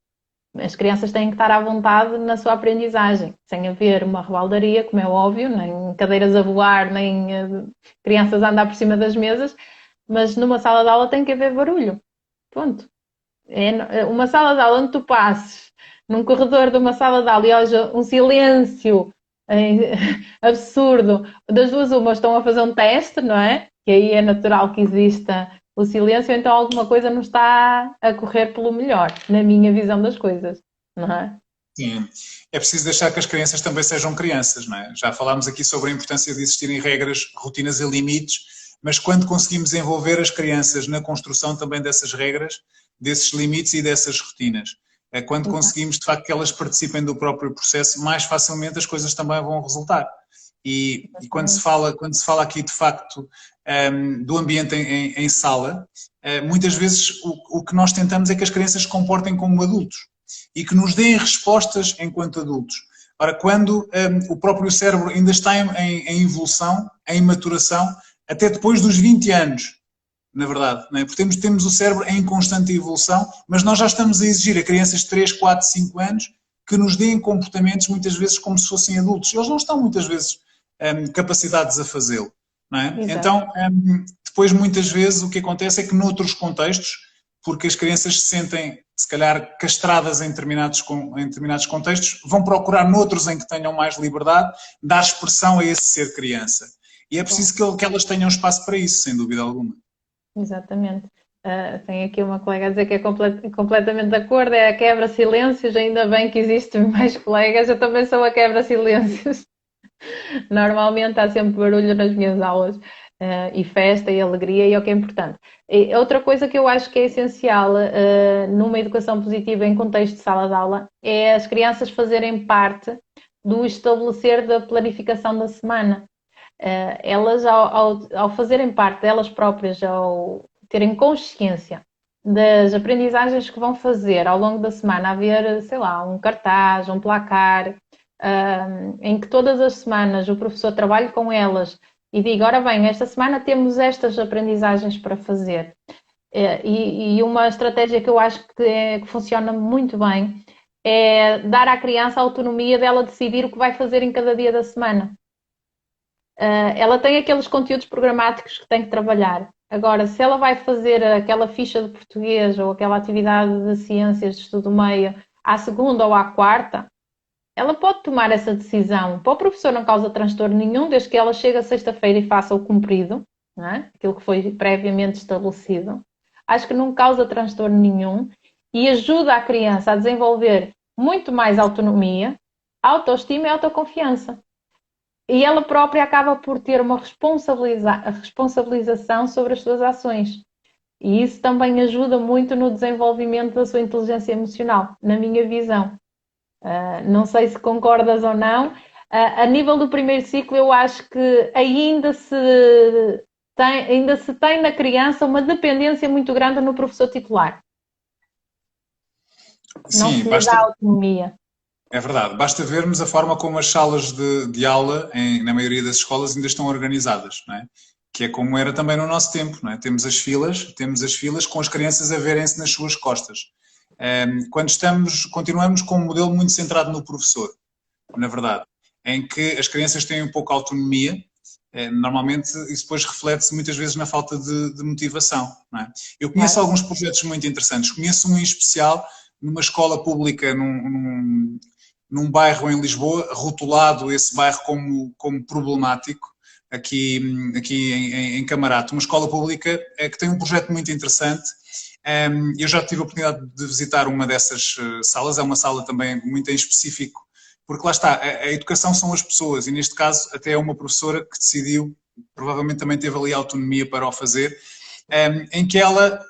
As crianças têm que estar à vontade na sua aprendizagem, sem haver uma rebaldaria, como é óbvio, nem cadeiras a voar, nem crianças a andar por cima das mesas, mas numa sala de aula tem que haver barulho. Ponto. É uma sala de aula onde tu passes num corredor de uma sala de aula e haja um silêncio absurdo, das duas uma estão a fazer um teste, não é? Que aí é natural que exista o silêncio, então alguma coisa não está a correr pelo melhor, na minha visão das coisas, não é? Sim, é preciso deixar que as crianças também sejam crianças, não é? Já falámos aqui sobre a importância de existirem regras, rotinas e limites, mas quando conseguimos envolver as crianças na construção também dessas regras, desses limites e dessas rotinas, é quando conseguimos de facto que elas participem do próprio processo, mais facilmente as coisas também vão resultar. E quando se fala aqui de facto do ambiente em sala, muitas vezes o que nós tentamos é que as crianças se comportem como adultos e que nos deem respostas enquanto adultos. Ora, quando o próprio cérebro ainda está em evolução, em maturação, até depois dos 20 anos, na verdade, não é? Porque temos o cérebro em constante evolução, mas nós já estamos a exigir a crianças de 3, 4, 5 anos que nos deem comportamentos muitas vezes como se fossem adultos. Eles não estão muitas vezes capacitados a fazê-lo, não é? Exato. Então, depois muitas vezes o que acontece é que noutros contextos, porque as crianças se sentem, se calhar, castradas em determinados contextos, vão procurar noutros em que tenham mais liberdade, dar expressão a esse ser criança. E é preciso que elas tenham espaço para isso, sem dúvida alguma. Exatamente. Tenho aqui uma colega a dizer que é completamente de acordo, é a quebra-silêncios, ainda bem que existem mais colegas, eu também sou a quebra-silêncios. Normalmente há sempre barulho nas minhas aulas, e festa e alegria, e é o que é importante. E outra coisa que eu acho que é essencial numa educação positiva em contexto de sala de aula é as crianças fazerem parte do estabelecer da planificação da semana. Elas, ao fazerem parte delas próprias, ao terem consciência das aprendizagens que vão fazer ao longo da semana, haver, sei lá, um cartaz, um placar, em que todas as semanas o professor trabalhe com elas e diga, ora bem, esta semana temos estas aprendizagens para fazer. E uma estratégia que eu acho que funciona muito bem é dar à criança a autonomia dela decidir o que vai fazer em cada dia da semana. Ela tem aqueles conteúdos programáticos que tem que trabalhar. Agora, se ela vai fazer aquela ficha de português ou aquela atividade de ciências de estudo meio à segunda ou à quarta, ela pode tomar essa decisão. Para o professor não causa transtorno nenhum, desde que ela chegue a sexta-feira e faça o cumprido, não é? Aquilo que foi previamente estabelecido. Acho que não causa transtorno nenhum e ajuda a criança a desenvolver muito mais autonomia, autoestima e autoconfiança. E ela própria acaba por ter uma responsabilização sobre as suas ações. E isso também ajuda muito no desenvolvimento da sua inteligência emocional, na minha visão. Não sei se concordas ou não. A nível do primeiro ciclo, eu acho que ainda se tem na criança uma dependência muito grande no professor titular. Sim, não se lhe dá autonomia. É verdade, basta vermos a forma como as salas de aula, na maioria das escolas, ainda estão organizadas, não é? Que é como era também no nosso tempo, não é? Temos as filas com as crianças a verem-se nas suas costas. Quando continuamos com um modelo muito centrado no professor, na verdade, em que as crianças têm um pouco de autonomia, normalmente isso depois reflete-se muitas vezes na falta de motivação, não é? Eu conheço alguns projetos muito interessantes, conheço um em especial numa escola pública num bairro em Lisboa, rotulado esse bairro como problemático, aqui em Camarate, uma escola pública que tem um projeto muito interessante. Eu já tive a oportunidade de visitar uma dessas salas, é uma sala também muito em específico, porque lá está, a educação são as pessoas e neste caso até é uma professora que decidiu, provavelmente também teve ali autonomia para o fazer, em que ela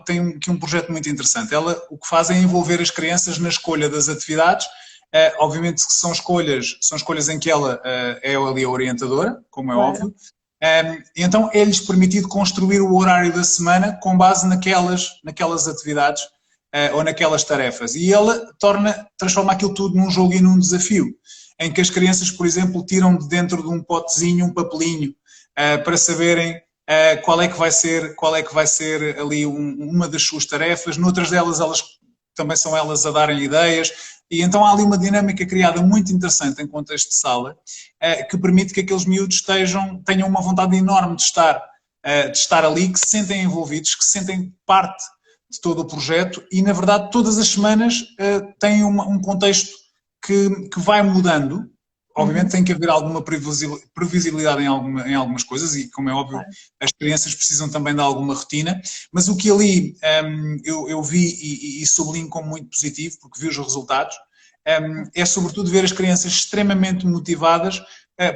tem aqui um projeto muito interessante. Ela o que faz é envolver as crianças na escolha das atividades. Obviamente que são escolhas em que ela é ali a orientadora, como é óbvio, e então é-lhes permitido construir o horário da semana com base naquelas atividades ou naquelas tarefas. E ela transforma aquilo tudo num jogo e num desafio, em que as crianças, por exemplo, tiram de dentro de um potezinho um papelinho para saberem qual é que vai ser ali uma das suas tarefas. Noutras delas, também são elas a darem ideias. E então há ali uma dinâmica criada muito interessante em contexto de sala, que permite que aqueles miúdos tenham uma vontade enorme de estar ali, que se sentem envolvidos, que se sentem parte de todo o projeto e, na verdade, todas as semanas têm um contexto que vai mudando. Obviamente tem que haver alguma previsibilidade em algumas coisas e, como é óbvio, as crianças precisam também de alguma rotina, mas o que ali eu vi e sublinho como muito positivo, porque vi os resultados, é sobretudo ver as crianças extremamente motivadas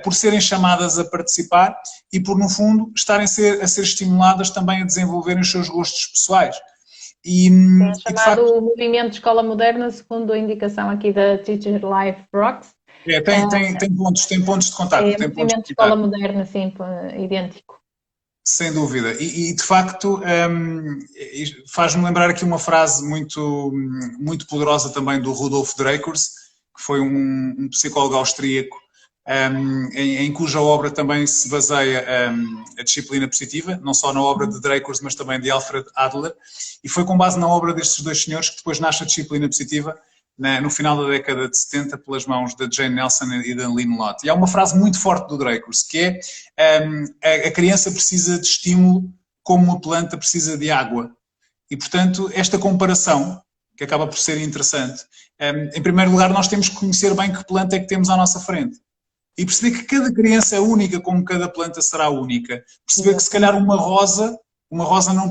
por serem chamadas a participar e por, no fundo, estarem a ser estimuladas também a desenvolverem os seus gostos pessoais. É chamado Movimento Escola Moderna, segundo a indicação aqui da Teacher Life Rocks. Tem pontos de contacto. É movimento de escola moderna, sim, idêntico. Sem dúvida. E de facto, faz-me lembrar aqui uma frase muito, muito poderosa também do Rudolf Dreikurs, que foi um psicólogo austríaco em cuja obra também se baseia a disciplina positiva, não só na obra de Drakers, mas também de Alfred Adler, e foi com base na obra destes dois senhores que depois nasce a disciplina positiva, no final da década de 70, pelas mãos da Jane Nelson e da Lynn Lott. E há uma frase muito forte do Drakers, que é a criança precisa de estímulo como uma planta precisa de água. E, portanto, esta comparação, que acaba por ser interessante, em primeiro lugar, nós temos que conhecer bem que planta é que temos à nossa frente. E perceber que cada criança é única, como cada planta será única. Perceber que, se calhar, uma rosa não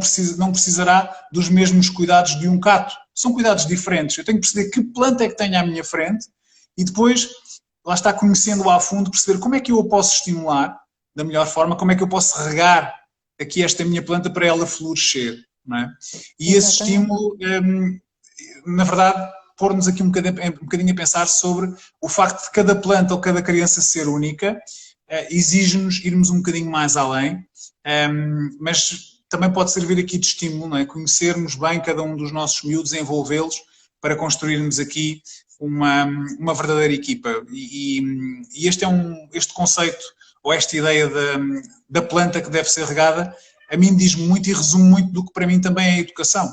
precisará dos mesmos cuidados de um cato. São cuidados diferentes. Eu tenho que perceber que planta é que tenho à minha frente e depois, lá está, conhecendo-a a fundo, perceber como é que eu a posso estimular da melhor forma, como é que eu posso regar aqui esta minha planta para ela florescer. Não é? E esse estímulo, na verdade, pôr-nos aqui um bocadinho a pensar sobre o facto de cada planta ou cada criança ser única, exige-nos irmos um bocadinho mais além, mas também pode servir aqui de estímulo, não é? Conhecermos bem cada um dos nossos miúdos, envolvê-los para construirmos aqui uma verdadeira equipa. E este conceito, ou esta ideia da planta que deve ser regada, a mim diz-me muito e resume muito do que para mim também é a educação.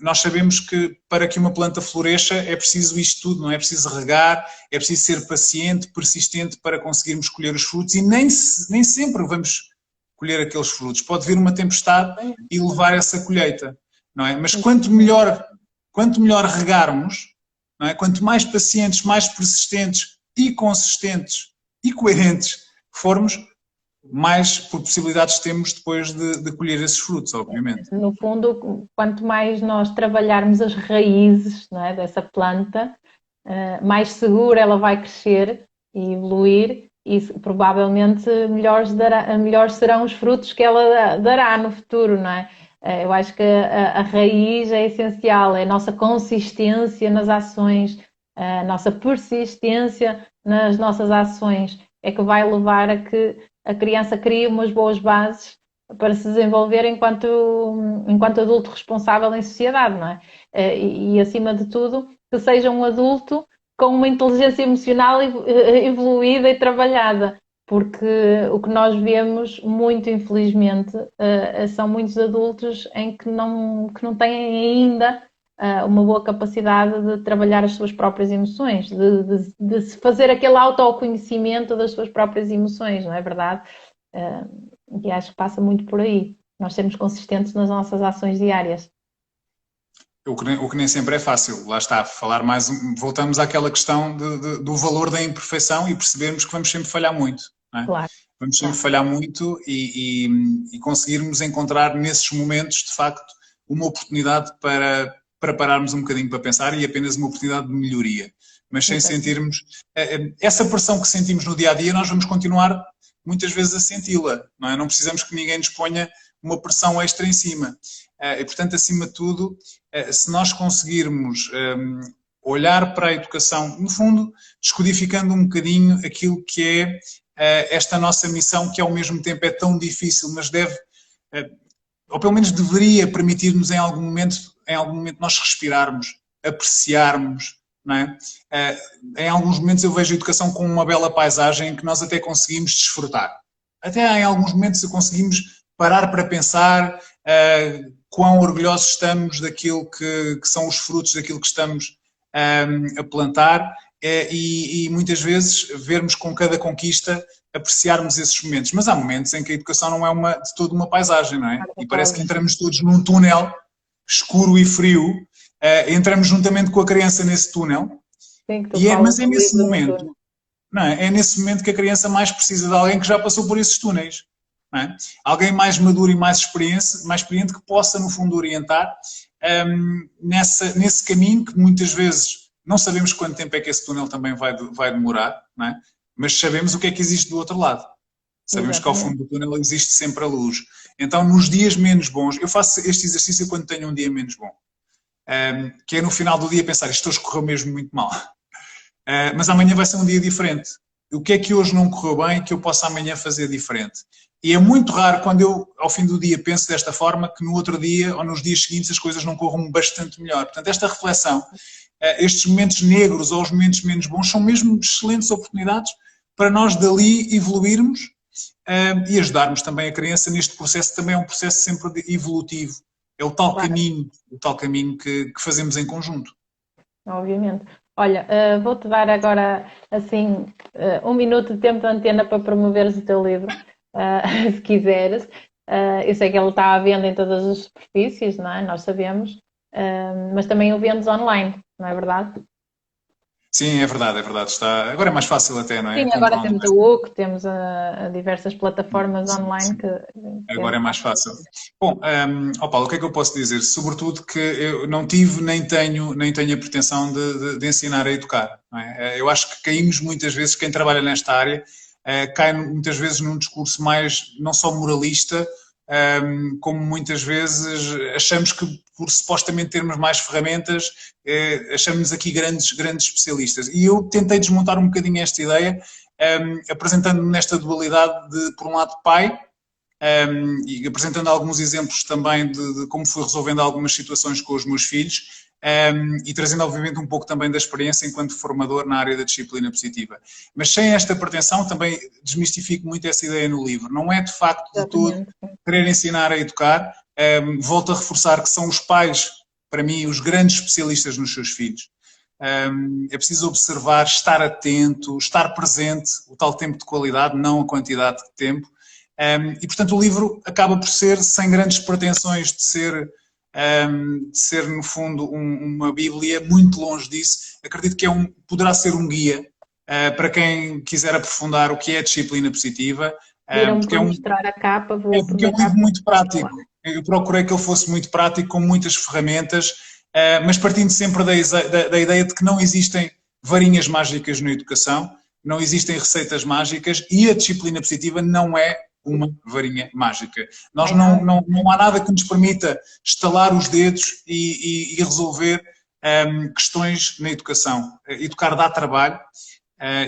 Nós sabemos que para que uma planta floresça é preciso isto tudo, não é? É preciso regar, é preciso ser paciente, persistente para conseguirmos colher os frutos e nem sempre vamos colher aqueles frutos. Pode vir uma tempestade e levar essa colheita, não é? Mas quanto melhor regarmos, não é? Quanto mais pacientes, mais persistentes e consistentes e coerentes formos, mais possibilidades temos depois de colher esses frutos, obviamente. No fundo, quanto mais nós trabalharmos as raízes, não é, dessa planta, mais segura ela vai crescer e evoluir e provavelmente melhores serão os frutos que ela dará no futuro, não é? Eu acho que a raiz é essencial, é a nossa consistência nas ações, a nossa persistência nas nossas ações é que vai levar a que a criança crie umas boas bases para se desenvolver enquanto adulto responsável em sociedade, não é? E acima de tudo, que seja um adulto com uma inteligência emocional evoluída e trabalhada, porque o que nós vemos, muito infelizmente, são muitos adultos em que não têm ainda uma boa capacidade de trabalhar as suas próprias emoções, de se fazer aquele autoconhecimento das suas próprias emoções, não é verdade? E acho que passa muito por aí, nós sermos consistentes nas nossas ações diárias. O que nem sempre é fácil, lá está, falar mais, voltamos àquela questão do valor da imperfeição e percebermos que vamos sempre falhar muito, não é? Claro. Vamos sempre falhar muito e conseguirmos encontrar nesses momentos, de facto, uma oportunidade para pararmos um bocadinho para pensar e apenas uma oportunidade de melhoria. Mas sem sentirmos essa pressão que sentimos no dia-a-dia, nós vamos continuar muitas vezes a senti-la, não é? Não precisamos que ninguém nos ponha uma pressão extra em cima. E, portanto, acima de tudo, se nós conseguirmos olhar para a educação, no fundo, descodificando um bocadinho aquilo que é esta nossa missão, que ao mesmo tempo é tão difícil, mas deve, ou pelo menos deveria permitir-nos em algum momento nós respirarmos, apreciarmos, não é? Em alguns momentos eu vejo a educação como uma bela paisagem que nós até conseguimos desfrutar. Até em alguns momentos conseguimos parar para pensar quão orgulhosos estamos daquilo que são os frutos daquilo que estamos a plantar e muitas vezes vermos com cada conquista apreciarmos esses momentos. Mas há momentos em que a educação não é de toda uma paisagem, não é? E parece que entramos todos num túnel escuro e frio, entramos juntamente com a criança nesse túnel, mas é nesse momento, não é? É nesse momento que a criança mais precisa de alguém que já passou por esses túneis. Não é? Alguém mais maduro e mais experiente que possa, no fundo, orientar nesse caminho que muitas vezes não sabemos quanto tempo é que esse túnel também vai demorar, não é? Mas sabemos o que é que existe do outro lado. Sabemos que ao fundo do túnel existe sempre a luz. Então, nos dias menos bons, eu faço este exercício quando tenho um dia menos bom, que é no final do dia pensar, isto hoje correu mesmo muito mal, mas amanhã vai ser um dia diferente. O que é que hoje não correu bem que eu possa amanhã fazer diferente? E é muito raro quando eu, ao fim do dia, penso desta forma, que no outro dia ou nos dias seguintes as coisas não corram bastante melhor. Portanto, esta reflexão, estes momentos negros ou os momentos menos bons são mesmo excelentes oportunidades para nós dali evoluirmos e ajudarmos também a criança neste processo, que também é um processo sempre evolutivo. É o tal caminho que fazemos em conjunto. Obviamente. Olha, vou-te dar agora, assim, 1 minuto de tempo de antena para promoveres o teu livro, se quiseres. Eu sei que ele está à venda em todas as superfícies, não é? Nós sabemos, mas também o vendes online, não é verdade? Sim, é verdade, é verdade. Agora é mais fácil até, não é? Sim, agora temos o UC, temos a diversas plataformas online que agora é mais fácil. Bom, Paulo, o que é que eu posso dizer? Sobretudo que eu não tive nem tenho a pretensão de ensinar a educar. Não é? Eu acho que caímos muitas vezes, quem trabalha nesta área, cai muitas vezes num discurso mais, não só moralista, como muitas vezes achamos que por supostamente termos mais ferramentas, achamos-nos aqui grandes especialistas. E eu tentei desmontar um bocadinho esta ideia, apresentando-me nesta dualidade de, por um lado, pai, e apresentando alguns exemplos também de como fui resolvendo algumas situações com os meus filhos, e trazendo obviamente um pouco também da experiência enquanto formador na área da disciplina positiva. Mas sem esta pretensão também desmistifico muito essa ideia no livro. Não é de facto de todo querer ensinar a educar, volto a reforçar que são os pais, para mim, os grandes especialistas nos seus filhos. É preciso observar, estar atento, estar presente, o tal tempo de qualidade, não a quantidade de tempo. E, portanto, o livro acaba por ser, sem grandes pretensões de ser no fundo, uma bíblia, muito longe disso. Acredito que poderá ser um guia para quem quiser aprofundar o que é a disciplina positiva. Porque mostrar a capa, porque é um livro muito prático. Eu procurei que ele fosse muito prático, com muitas ferramentas, mas partindo sempre da ideia de que não existem varinhas mágicas na educação, não existem receitas mágicas e a disciplina positiva não é uma varinha mágica. Nós não há nada que nos permita estalar os dedos e resolver questões na educação. Educar dá trabalho,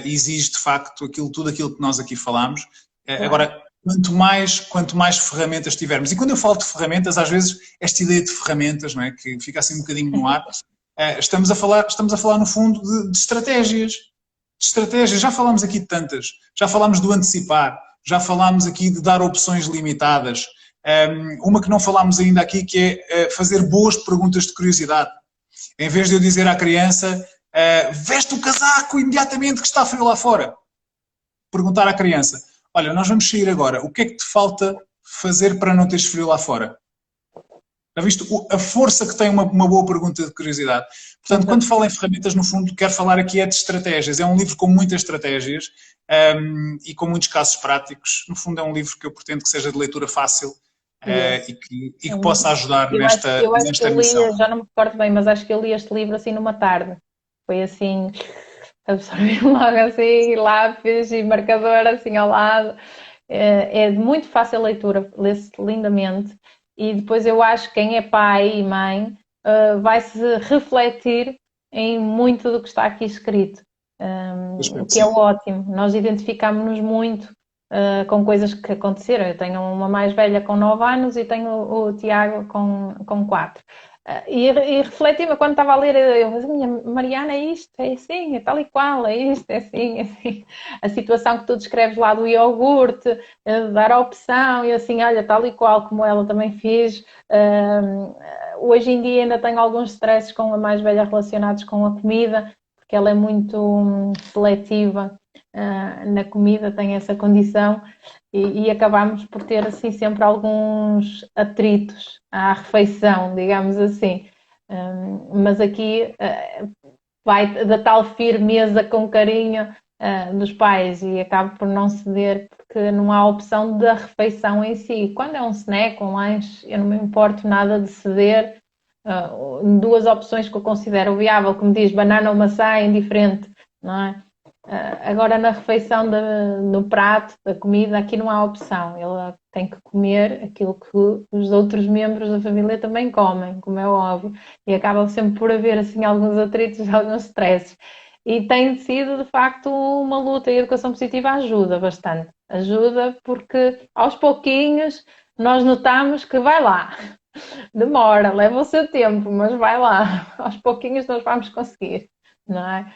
exige de facto tudo aquilo que nós aqui falamos. Agora, quanto mais ferramentas tivermos, e quando eu falo de ferramentas, às vezes esta ideia de ferramentas, não é, que fica assim um bocadinho no ar, estamos a falar no fundo de estratégias. Já falámos aqui de tantas, já falámos do antecipar, já falámos aqui de dar opções limitadas. Uma que não falámos ainda aqui, que é fazer boas perguntas de curiosidade. Em vez de eu dizer à criança, veste o casaco imediatamente que está frio lá fora. Perguntar à criança, olha, nós vamos sair agora, o que é que te falta fazer para não teres frio lá fora? Já viste a força que tem uma boa pergunta de curiosidade? Portanto, quando falo em ferramentas, no fundo, quero falar aqui de estratégias. É um livro com muitas estratégias e com muitos casos práticos. No fundo, é um livro que eu pretendo que seja de leitura fácil e que possa ajudar nesta missão. Já não me recordo bem, mas acho que eu li este livro assim numa tarde. Foi assim, absorvi logo assim, lápis e marcador assim ao lado. É de muito fácil leitura, lê-se lindamente. E depois eu acho que quem é pai e mãe vai-se refletir em muito do que está aqui escrito, o que é ótimo. Nós identificámos-nos muito com coisas que aconteceram. Eu tenho uma mais velha com 9 anos e tenho o Tiago com 4. E refleti-me quando estava a ler, eu disse, Mariana, é isto, é assim, é tal e qual, é isto, é assim, é assim. A situação que tu descreves lá do iogurte, dar a opção, e assim, olha, tal e qual, como ela também fez. Hoje em dia ainda tenho alguns stresses com a mais velha relacionados com a comida, porque ela é muito seletiva na comida, tem essa condição. E acabamos por ter assim sempre alguns atritos à refeição, digamos assim. Mas aqui vai da tal firmeza com carinho dos pais e acabo por não ceder porque não há opção da refeição em si. Quando é um snack, um lanche, eu não me importo nada de ceder. Duas opções que eu considero viável, como diz, banana ou maçã, é indiferente, não é? Agora na refeição no prato da comida aqui não há opção, ele tem que comer aquilo que os outros membros da família também comem, como é óbvio, e acaba sempre por haver assim alguns atritos, alguns stresses, e tem sido de facto uma luta. E a educação positiva ajuda bastante, ajuda porque aos pouquinhos nós notamos que vai lá, demora, leva o seu tempo, mas vai lá, aos pouquinhos nós vamos conseguir, não é?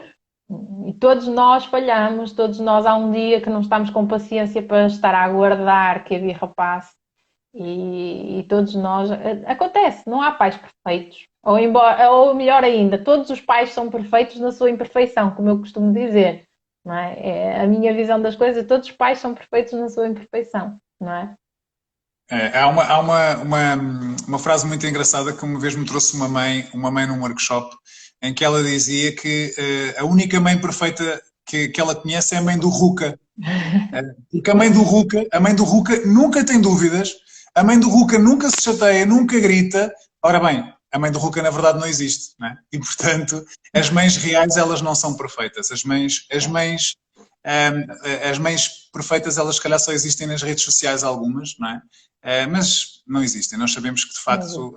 E todos nós falhamos, todos nós há um dia que não estamos com paciência para estar a aguardar que a birra passe. E todos nós, acontece, não há pais perfeitos. Ou melhor ainda, todos os pais são perfeitos na sua imperfeição, como eu costumo dizer. Não é? É a minha visão das coisas, todos os pais são perfeitos na sua imperfeição, não é? Há uma frase muito engraçada que uma vez me trouxe uma mãe num workshop, em que ela dizia que a única mãe perfeita que ela conhece é a mãe do Ruka. Porque a mãe do Ruka nunca tem dúvidas, a mãe do Ruka nunca se chateia, nunca grita. Ora bem, a mãe do Ruka na verdade não existe, não é? E portanto, as mães reais elas não são perfeitas. As mães perfeitas elas se calhar só existem nas redes sociais algumas, não é? Mas não existem. Nós sabemos que de facto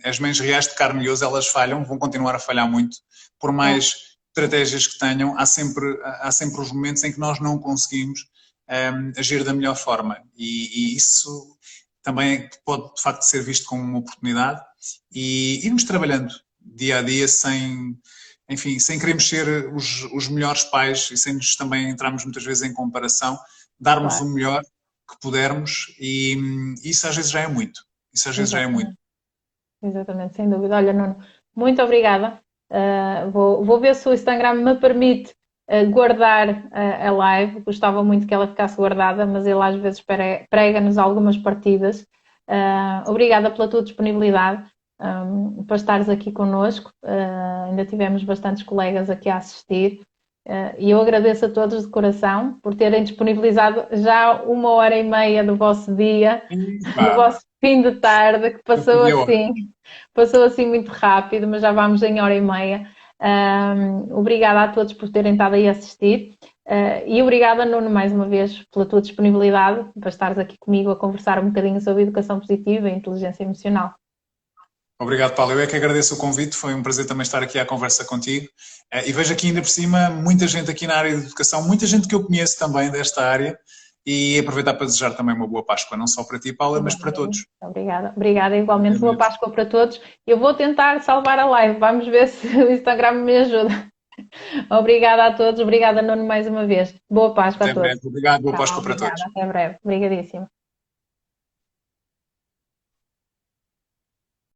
as mães reais de carne e osso elas falham, vão continuar a falhar muito, por mais estratégias que tenham, há sempre os momentos em que nós não conseguimos agir da melhor forma e isso também pode de facto ser visto como uma oportunidade e irmos trabalhando dia a dia enfim, sem queremos ser os melhores pais e sem nos também entrarmos muitas vezes em comparação, darmos o melhor que pudermos e isso às vezes já é muito. Isso às vezes já é muito. Exatamente, sem dúvida. Olha, Nuno, muito obrigada. Vou ver se o Instagram me permite guardar a live. Gostava muito que ela ficasse guardada, mas ele às vezes prega-nos algumas partidas. Obrigada pela tua disponibilidade para estares aqui connosco. Ainda tivemos bastantes colegas aqui a assistir. E eu agradeço a todos de coração por terem disponibilizado já 1h30 do vosso dia, do vosso fim de tarde, que passou assim muito rápido, mas já vamos em 1h30. Obrigada a todos por terem estado aí a assistir e obrigada, Nuno, mais uma vez pela tua disponibilidade para estares aqui comigo a conversar um bocadinho sobre educação positiva e inteligência emocional. Obrigado, Paulo. Eu é que agradeço o convite, foi um prazer também estar aqui à conversa contigo. E vejo aqui ainda por cima muita gente aqui na área de educação, muita gente que eu conheço também desta área e aproveitar para desejar também uma boa Páscoa, não só para ti, Paula, mas para todos. Obrigada, igualmente boa Páscoa para todos. Eu vou tentar salvar a live, vamos ver se o Instagram me ajuda. Obrigada a todos, obrigada, Nuno, mais uma vez. Boa Páscoa a todos. Obrigado, boa Páscoa para todos. Até breve, obrigadíssimo.